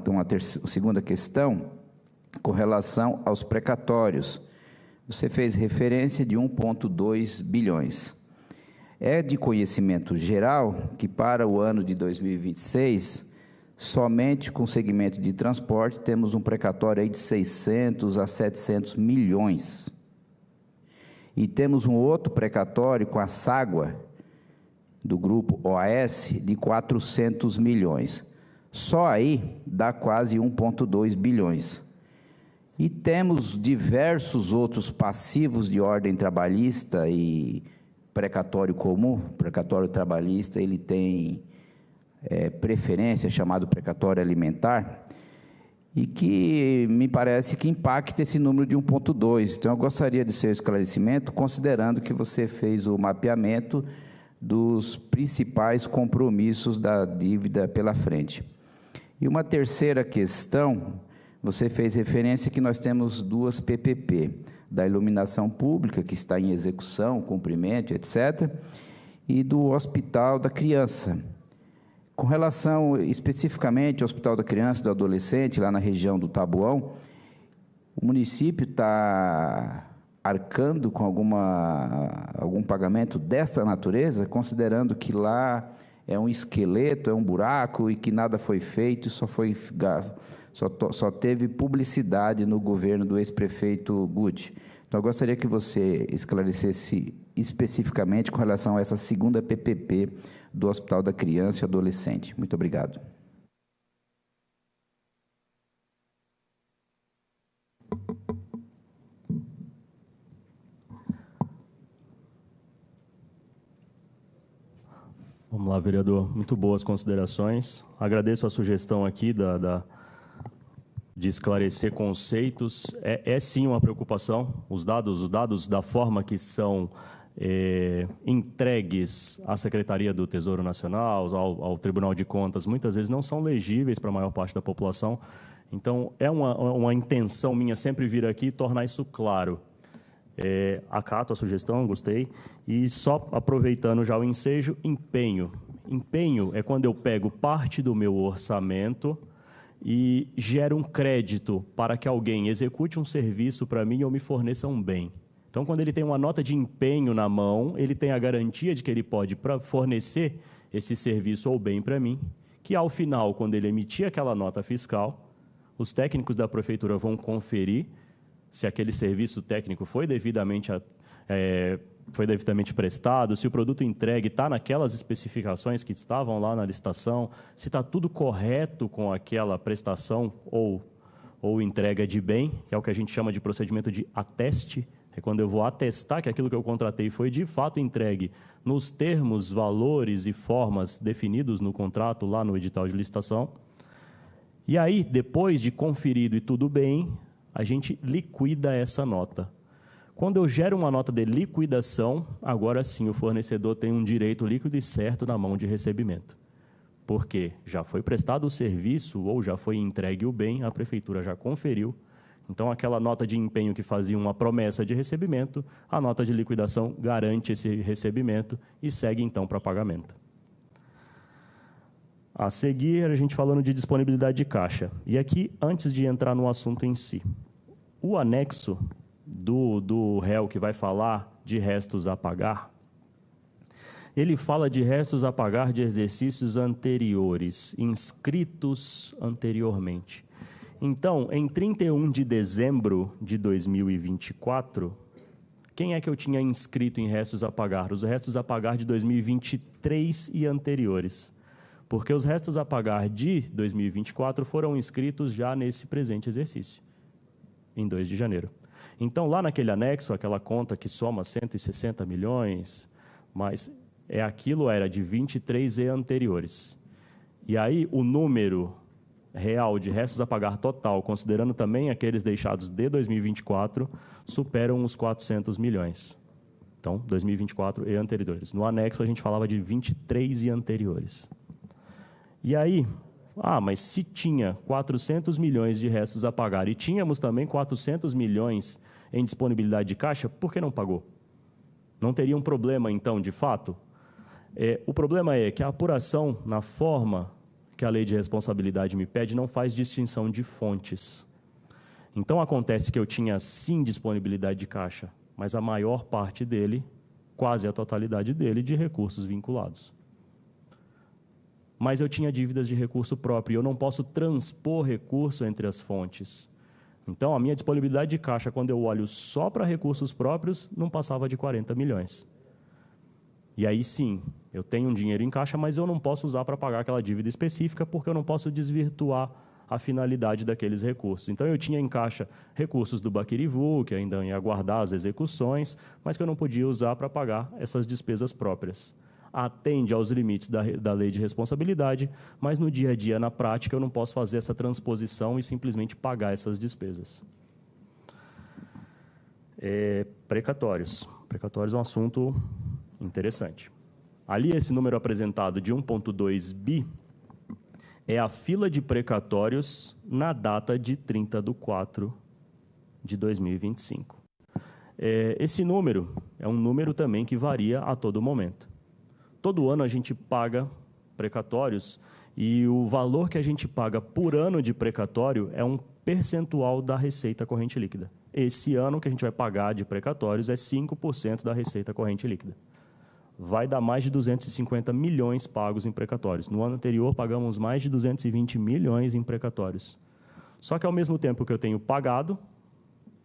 segunda questão, com relação aos precatórios. Você fez referência de 1,2 bilhões. É de conhecimento geral que para o ano de 2026, somente com o segmento de transporte, temos um precatório aí de 600 a 700 milhões. E temos um outro precatório com a Ságua, do grupo OAS, de 400 milhões. Só aí dá quase 1,2 bilhões. E temos diversos outros passivos de ordem trabalhista e precatório comum. Precatório trabalhista, ele tem preferência, chamado precatório alimentar, e que me parece que impacta esse número de 1,2. Então, eu gostaria de seu esclarecimento, considerando que você fez o mapeamento dos principais compromissos da dívida pela frente. E uma terceira questão, você fez referência que nós temos 2 PPP, da iluminação pública, que está em execução, cumprimento, etc., e do Hospital da Criança. Com relação especificamente ao Hospital da Criança e do Adolescente, lá na região do Taboão, o município está arcando com algum pagamento desta natureza, considerando que lá é um esqueleto, é um buraco, e que nada foi feito, só teve publicidade no governo do ex-prefeito Guti. Então, eu gostaria que você esclarecesse especificamente com relação a essa segunda PPP do Hospital da Criança e Adolescente. Muito obrigado. Vamos lá, vereador. Muito boas considerações. Agradeço a sugestão aqui de esclarecer conceitos. É sim uma preocupação. Os dados da forma que são entregues à Secretaria do Tesouro Nacional, ao Tribunal de Contas, muitas vezes não são legíveis para a maior parte da população. Então, é uma intenção minha sempre vir aqui e tornar isso claro. Acato a sugestão, gostei. E só aproveitando já o ensejo, empenho. Empenho é quando eu pego parte do meu orçamento e gero um crédito para que alguém execute um serviço para mim ou me forneça um bem. Então, quando ele tem uma nota de empenho na mão, ele tem a garantia de que ele pode fornecer esse serviço ou bem para mim, que ao final, quando ele emitir aquela nota fiscal, os técnicos da prefeitura vão conferir se aquele serviço técnico foi devidamente prestado, se o produto entregue está naquelas especificações que estavam lá na licitação, se está tudo correto com aquela prestação ou entrega de bem, que é o que a gente chama de procedimento de ateste, é quando eu vou atestar que aquilo que eu contratei foi de fato entregue nos termos, valores e formas definidos no contrato, lá no edital de licitação. E aí, depois de conferido e tudo bem, a gente liquida essa nota. Quando eu gero uma nota de liquidação, agora sim o fornecedor tem um direito líquido e certo na mão de recebimento. Porque já foi prestado o serviço ou já foi entregue o bem, a prefeitura já conferiu. Então, aquela nota de empenho que fazia uma promessa de recebimento, a nota de liquidação garante esse recebimento e segue, então, para pagamento. A seguir, a gente falando de disponibilidade de caixa. E aqui, antes de entrar no assunto em si, o anexo do réu que vai falar de restos a pagar, ele fala de restos a pagar de exercícios anteriores, inscritos anteriormente. Então, em 31 de dezembro de 2024, quem é que eu tinha inscrito em restos a pagar? Os restos a pagar de 2023 e anteriores. Porque os restos a pagar de 2024 foram inscritos já nesse presente exercício, em 2 de janeiro. Então, lá naquele anexo, aquela conta que soma 160 milhões, mas aquilo era de 23 e anteriores. E aí, o número real de restos a pagar total, considerando também aqueles deixados de 2024, superam os 400 milhões. Então, 2024 e anteriores. No anexo, a gente falava de 23 e anteriores. E aí, mas se tinha 400 milhões de restos a pagar e tínhamos também 400 milhões em disponibilidade de caixa, por que não pagou? Não teria um problema, então, de fato? O problema é que a apuração, na forma que a lei de responsabilidade me pede, não faz distinção de fontes. Então, acontece que eu tinha, sim, disponibilidade de caixa, mas a maior parte dele, quase a totalidade dele, de recursos vinculados. Mas eu tinha dívidas de recurso próprio e eu não posso transpor recurso entre as fontes. Então, a minha disponibilidade de caixa, quando eu olho só para recursos próprios, não passava de 40 milhões. E aí, sim, eu tenho um dinheiro em caixa, mas eu não posso usar para pagar aquela dívida específica, porque eu não posso desvirtuar a finalidade daqueles recursos. Então, eu tinha em caixa recursos do Baquirivu, que ainda ia aguardar as execuções, mas que eu não podia usar para pagar essas despesas próprias. Atende aos limites da lei de responsabilidade, mas no dia a dia, na prática, eu não posso fazer essa transposição e simplesmente pagar essas despesas. Precatórios. Precatórios é um assunto interessante. Ali, esse número apresentado de 1,2 bi é a fila de precatórios na data de 30/4 de 2025. Esse número é um número também que varia a todo momento. Todo ano a gente paga precatórios e o valor que a gente paga por ano de precatório é um percentual da receita corrente líquida. Esse ano que a gente vai pagar de precatórios é 5% da receita corrente líquida. Vai dar mais de 250 milhões pagos em precatórios. No ano anterior, pagamos mais de 220 milhões em precatórios. Só que, ao mesmo tempo que eu tenho pagado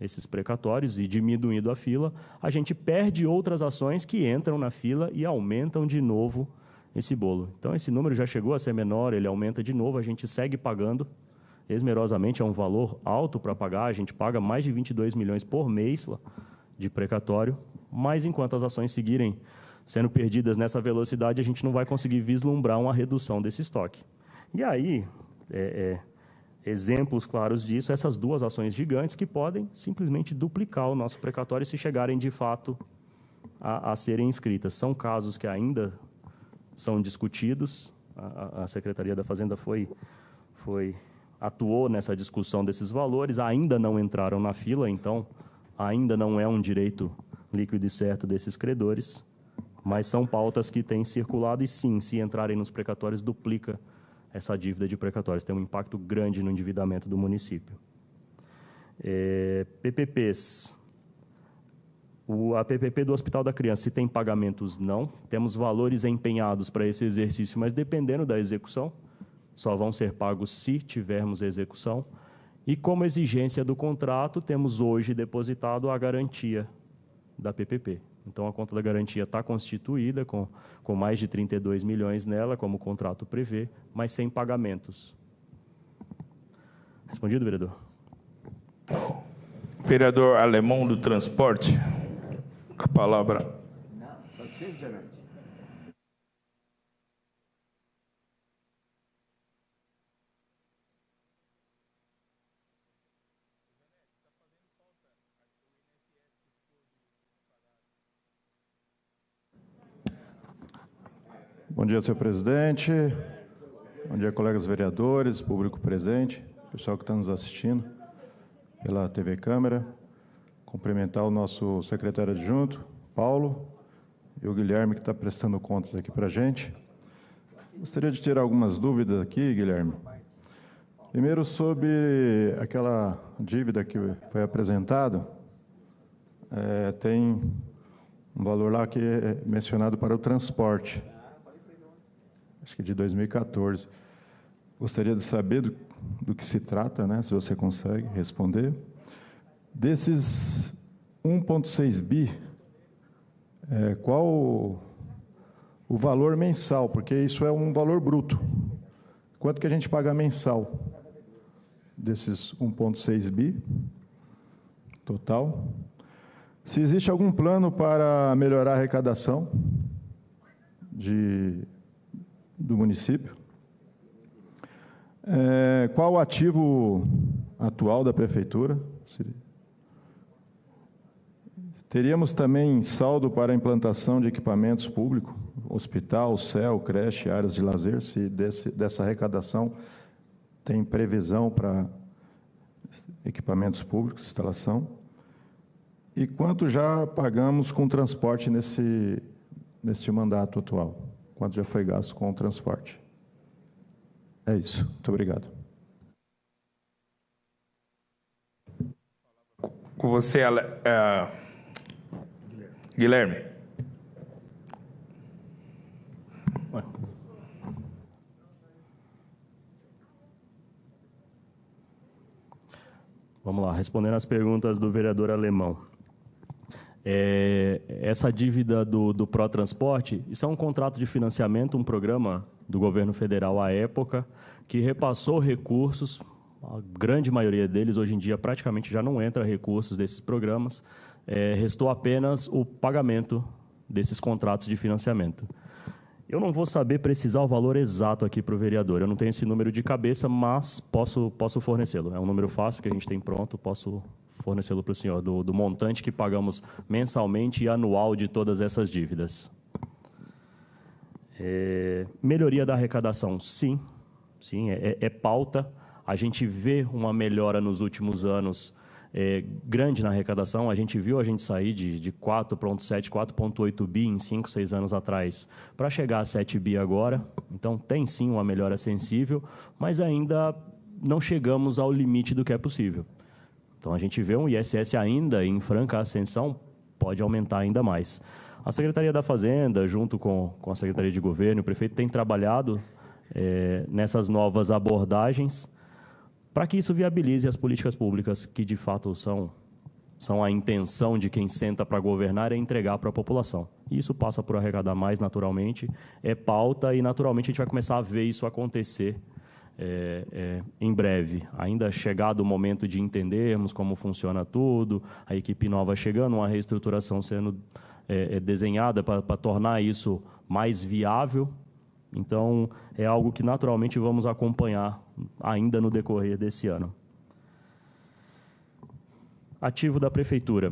esses precatórios e diminuído a fila, a gente perde outras ações que entram na fila e aumentam de novo esse bolo. Então, esse número já chegou a ser menor, ele aumenta de novo, a gente segue pagando esmerosamente, é um valor alto para pagar, a gente paga mais de 22 milhões por mês de precatório, mas enquanto as ações seguirem sendo perdidas nessa velocidade, a gente não vai conseguir vislumbrar uma redução desse estoque. E aí, exemplos claros disso, essas duas ações gigantes que podem simplesmente duplicar o nosso precatório se chegarem, de fato, a serem inscritas. São casos que ainda são discutidos, a Secretaria da Fazenda atuou nessa discussão desses valores, ainda não entraram na fila, então ainda não é um direito líquido e certo desses credores, mas são pautas que têm circulado e, sim, se entrarem nos precatórios, duplica essa dívida de precatórios. Tem um impacto grande no endividamento do município. PPPs. A PPP do Hospital da Criança, se tem pagamentos, não. Temos valores empenhados para esse exercício, mas dependendo da execução, só vão ser pagos se tivermos execução. E como exigência do contrato, temos hoje depositado a garantia da PPP. Então, a conta da garantia está constituída com mais de 32 milhões nela, como o contrato prevê, mas sem pagamentos. Respondido, vereador? Vereador Alemão do Transporte, com a palavra. Não, satisfeito, gerente. Bom dia, senhor presidente. Bom dia, colegas vereadores, público presente, pessoal que está nos assistindo pela TV Câmara. Cumprimentar o nosso secretário adjunto, Paulo, e o Guilherme, que está prestando contas aqui para a gente. Gostaria de tirar algumas dúvidas aqui, Guilherme. Primeiro, sobre aquela dívida que foi apresentada, tem um valor lá que é mencionado para o transporte, acho que de 2014. Gostaria de saber do que se trata, né, se você consegue responder. Desses 1,6 bi, qual o valor mensal? Porque isso é um valor bruto. Quanto que a gente paga mensal desses 1,6 bi total? Se existe algum plano para melhorar a arrecadação do município? Qual o ativo atual da prefeitura? Teríamos também saldo para a implantação de equipamentos públicos, hospital, CEL, creche, áreas de lazer, se dessa arrecadação tem previsão para equipamentos públicos, instalação. E quanto já pagamos com transporte nesse mandato atual? Quanto já foi gasto com o transporte? É isso. Muito obrigado. Com você, Guilherme. Vamos lá, respondendo às perguntas do vereador Alemão. Essa dívida do Protransporte, isso é um contrato de financiamento, um programa do governo federal à época, que repassou recursos, a grande maioria deles, hoje em dia, praticamente já não entra recursos desses programas, restou apenas o pagamento desses contratos de financiamento. Eu não vou saber precisar o valor exato aqui para o vereador, eu não tenho esse número de cabeça, mas posso fornecê-lo. É um número fácil que a gente tem pronto, posso fornecê-lo para o senhor, do montante que pagamos mensalmente e anual de todas essas dívidas. Melhoria da arrecadação, sim, é pauta. A gente vê uma melhora nos últimos anos grande na arrecadação. A gente sair de 4,7, 4,8 bi em 5, 6 anos atrás para chegar a 7 bi agora. Então, tem sim uma melhora sensível, mas ainda não chegamos ao limite do que é possível. Então, a gente vê um ISS ainda em franca ascensão, pode aumentar ainda mais. A Secretaria da Fazenda, junto com a Secretaria de Governo, o prefeito tem trabalhado nessas novas abordagens para que isso viabilize as políticas públicas que, de fato, são a intenção de quem senta para governar, entregar para a população. E isso passa por arrecadar mais naturalmente, é pauta e, naturalmente, a gente vai começar a ver isso acontecer em breve. Ainda chegado o momento de entendermos como funciona tudo, a equipe nova chegando, uma reestruturação sendo desenhada para tornar isso mais viável. Então, é algo que naturalmente vamos acompanhar ainda no decorrer desse ano. Ativo da Prefeitura.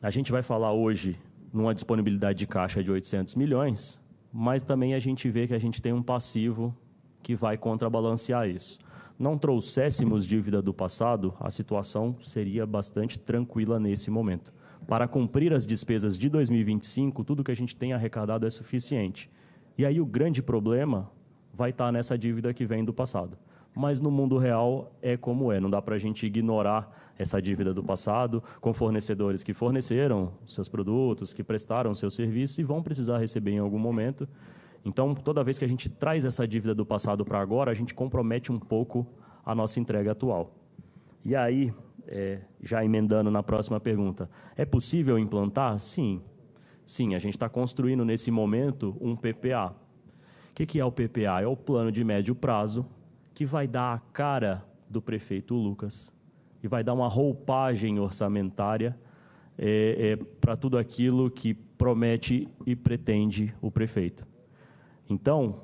A gente vai falar hoje numa disponibilidade de caixa de 800 milhões, mas também a gente vê que a gente tem um passivo que vai contrabalancear isso. Não trouxéssemos dívida do passado, a situação seria bastante tranquila nesse momento. Para cumprir as despesas de 2025, tudo que a gente tem arrecadado é suficiente. E aí o grande problema vai estar nessa dívida que vem do passado. Mas no mundo real é como é, não dá para a gente ignorar essa dívida do passado com fornecedores que forneceram seus produtos, que prestaram seus serviços e vão precisar receber em algum momento. Então, toda vez que a gente traz essa dívida do passado para agora, a gente compromete um pouco a nossa entrega atual. E aí, já emendando na próxima pergunta, é possível implantar? Sim. Sim, a gente está construindo nesse momento um PPA. O que é o PPA? É o plano de médio prazo que vai dar a cara do prefeito Lucas e vai dar uma roupagem orçamentária para tudo aquilo que promete e pretende o prefeito. Então,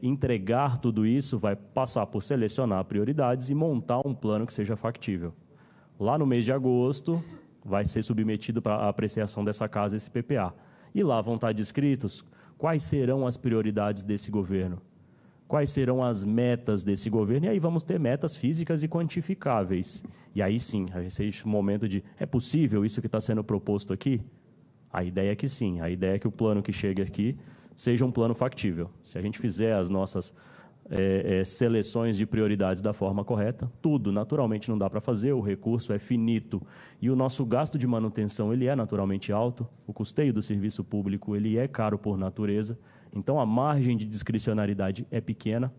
entregar tudo isso vai passar por selecionar prioridades e montar um plano que seja factível. Lá no mês de agosto, vai ser submetido para a apreciação dessa casa, esse PPA. E lá vão estar descritos Quais serão as prioridades desse governo? Quais serão as metas desse governo? E aí vamos ter metas físicas e quantificáveis. E aí sim, vai ser esse momento de, é possível isso que está sendo proposto aqui? A ideia é que sim, a ideia é que o plano que chegue aqui seja um plano factível. Se a gente fizer as nossas seleções de prioridades da forma correta, tudo naturalmente não dá para fazer, o recurso é finito e o nosso gasto de manutenção ele é naturalmente alto, o custeio do serviço público ele é caro por natureza, então a margem de discricionariedade é pequena.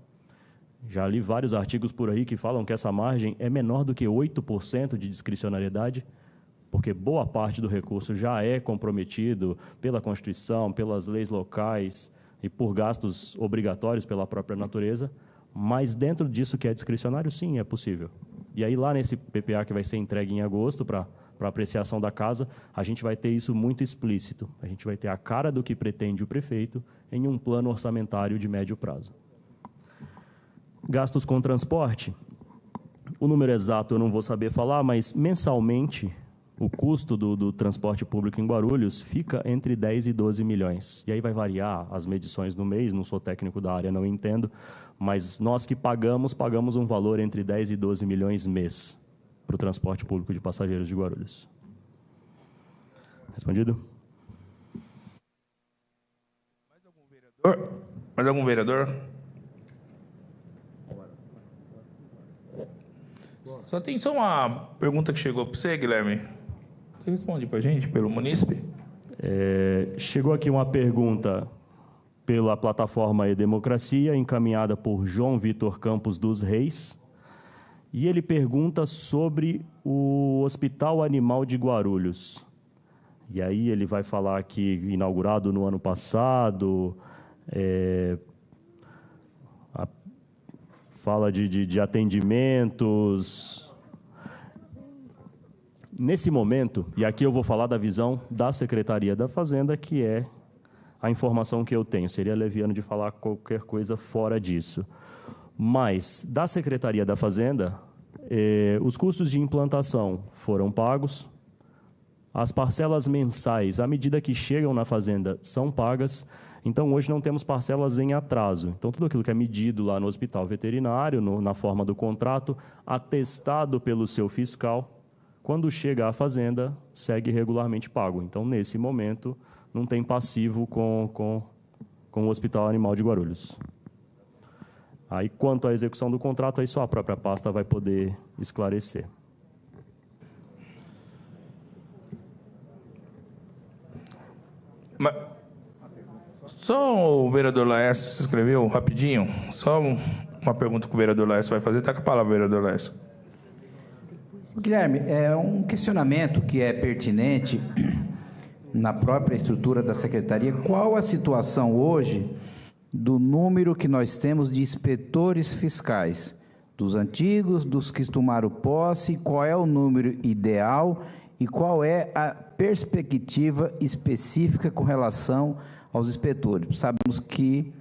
Já li vários artigos por aí que falam que essa margem é menor do que 8% de discricionariedade, porque boa parte do recurso já é comprometido pela Constituição, pelas leis locais e por gastos obrigatórios pela própria natureza, mas dentro disso que é discricionário, sim, é possível. E aí lá nesse PPA que vai ser entregue em agosto para apreciação da casa, a gente vai ter isso muito explícito. A gente vai ter a cara do que pretende o prefeito em um plano orçamentário de médio prazo. Gastos com transporte, o número exato eu não vou saber falar, mas mensalmente o custo do transporte público em Guarulhos fica entre 10 e 12 milhões. E aí vai variar as medições no mês, não sou técnico da área, não entendo, mas nós que pagamos um valor entre 10 e 12 milhões mês para o transporte público de passageiros de Guarulhos. Respondido? Mais algum vereador? Só tem uma pergunta que chegou para você, Guilherme. Você responde para a gente, pelo munícipe? Chegou aqui uma pergunta pela plataforma E-Democracia, encaminhada por João Vitor Campos dos Reis, e ele pergunta sobre o Hospital Animal de Guarulhos. E aí ele vai falar que inaugurado no ano passado, fala de atendimentos. Nesse momento, e aqui eu vou falar da visão da Secretaria da Fazenda, que é a informação que eu tenho. Seria leviano de falar qualquer coisa fora disso. Mas, da Secretaria da Fazenda, os custos de implantação foram pagos, as parcelas mensais, à medida que chegam na Fazenda, são pagas. Então, hoje não temos parcelas em atraso. Então, tudo aquilo que é medido lá no hospital veterinário, na forma do contrato, atestado pelo seu fiscal, quando chega à Fazenda, segue regularmente pago. Então, nesse momento, não tem passivo com o Hospital Animal de Guarulhos. Aí, quanto à execução do contrato, aí só a própria pasta vai poder esclarecer. Mas, só o vereador Laércio se inscreveu rapidinho. Só uma pergunta que o vereador Laércio vai fazer. Está com a palavra, vereador Laércio. Guilherme, é um questionamento que é pertinente na própria estrutura da Secretaria. Qual a situação hoje do número que nós temos de inspetores fiscais? Dos antigos, dos que tomaram posse, qual é o número ideal e qual é a perspectiva específica com relação aos inspetores? Sabemos que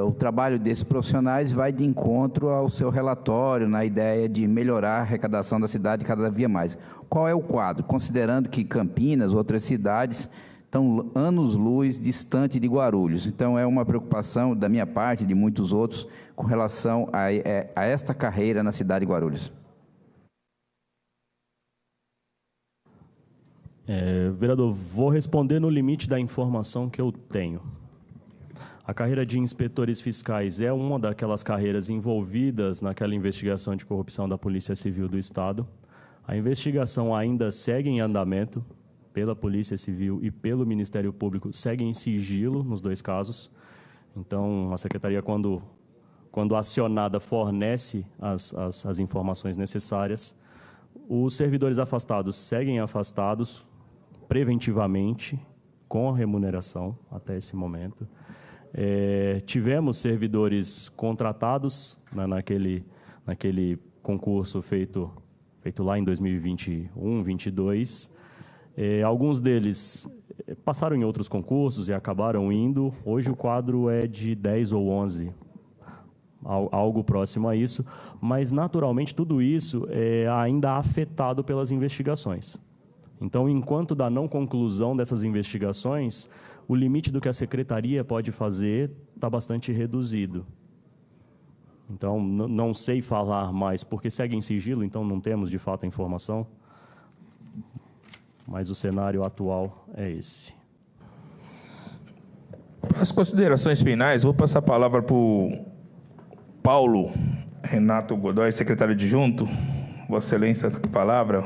o trabalho desses profissionais vai de encontro ao seu relatório, na ideia de melhorar a arrecadação da cidade cada vez mais. Qual é o quadro? Considerando que Campinas, outras cidades, estão anos-luz distante de Guarulhos. Então, é uma preocupação da minha parte e de muitos outros com relação a esta carreira na cidade de Guarulhos. Vereador, vou responder no limite da informação que eu tenho. A carreira de inspetores fiscais é uma daquelas carreiras envolvidas naquela investigação de corrupção da Polícia Civil do Estado. A investigação ainda segue em andamento pela Polícia Civil e pelo Ministério Público, segue em sigilo nos dois casos. Então, a Secretaria, quando acionada, fornece as informações necessárias. Os servidores afastados seguem afastados preventivamente, com a remuneração até esse momento. Tivemos servidores contratados naquele concurso feito lá em 2021, 2022. Alguns deles passaram em outros concursos e acabaram indo. Hoje o quadro é de 10 ou 11, algo próximo a isso, mas naturalmente tudo isso é ainda afetado pelas investigações. Então, enquanto da não conclusão dessas investigações, o limite do que a secretaria pode fazer está bastante reduzido. Então, não sei falar mais, porque segue em sigilo, então não temos, de fato, a informação. Mas o cenário atual é esse. Para as considerações finais, vou passar a palavra para o Paulo Renato Godoy, secretário adjunto. Vossa Excelência, com a palavra.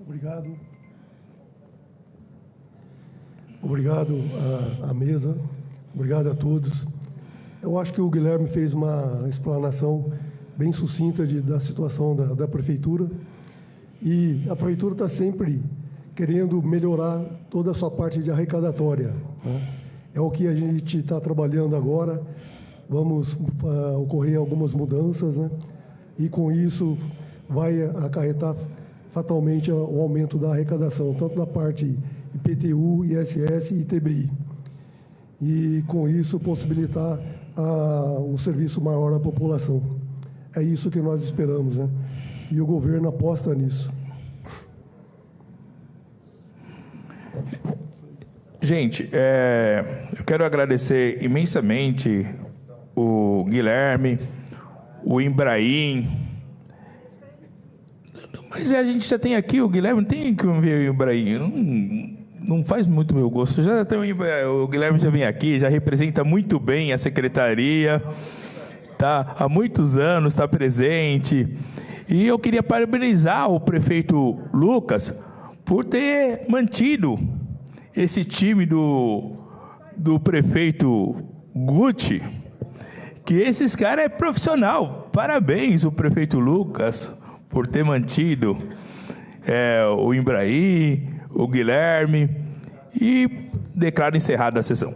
Obrigado. Obrigado à mesa, obrigado a todos. Eu acho que o Guilherme fez uma explanação bem sucinta da situação da Prefeitura, e a Prefeitura está sempre querendo melhorar toda a sua parte de arrecadatória, né? É o que a gente está trabalhando agora. Vamos ocorrer algumas mudanças, né? E com isso vai acarretar fatalmente o aumento da arrecadação, tanto na parte IPTU, ISS e ITBI. E, com isso, possibilitar um serviço maior à população. É isso que nós esperamos, né? E o governo aposta nisso. Gente, eu quero agradecer imensamente o Guilherme, o Ibrahim. Mas a gente já tem aqui o Guilherme, tem que ver o Ibrahim. Não faz muito meu gosto. Já tem o Guilherme já vem aqui, já representa muito bem a secretaria, tá? Há muitos anos está presente. E eu queria parabenizar o prefeito Lucas por ter mantido esse time do prefeito Guti, que esses caras é profissional. Parabéns, o prefeito Lucas, por ter mantido o Ibrahim, o Guilherme, e declaro encerrada a sessão.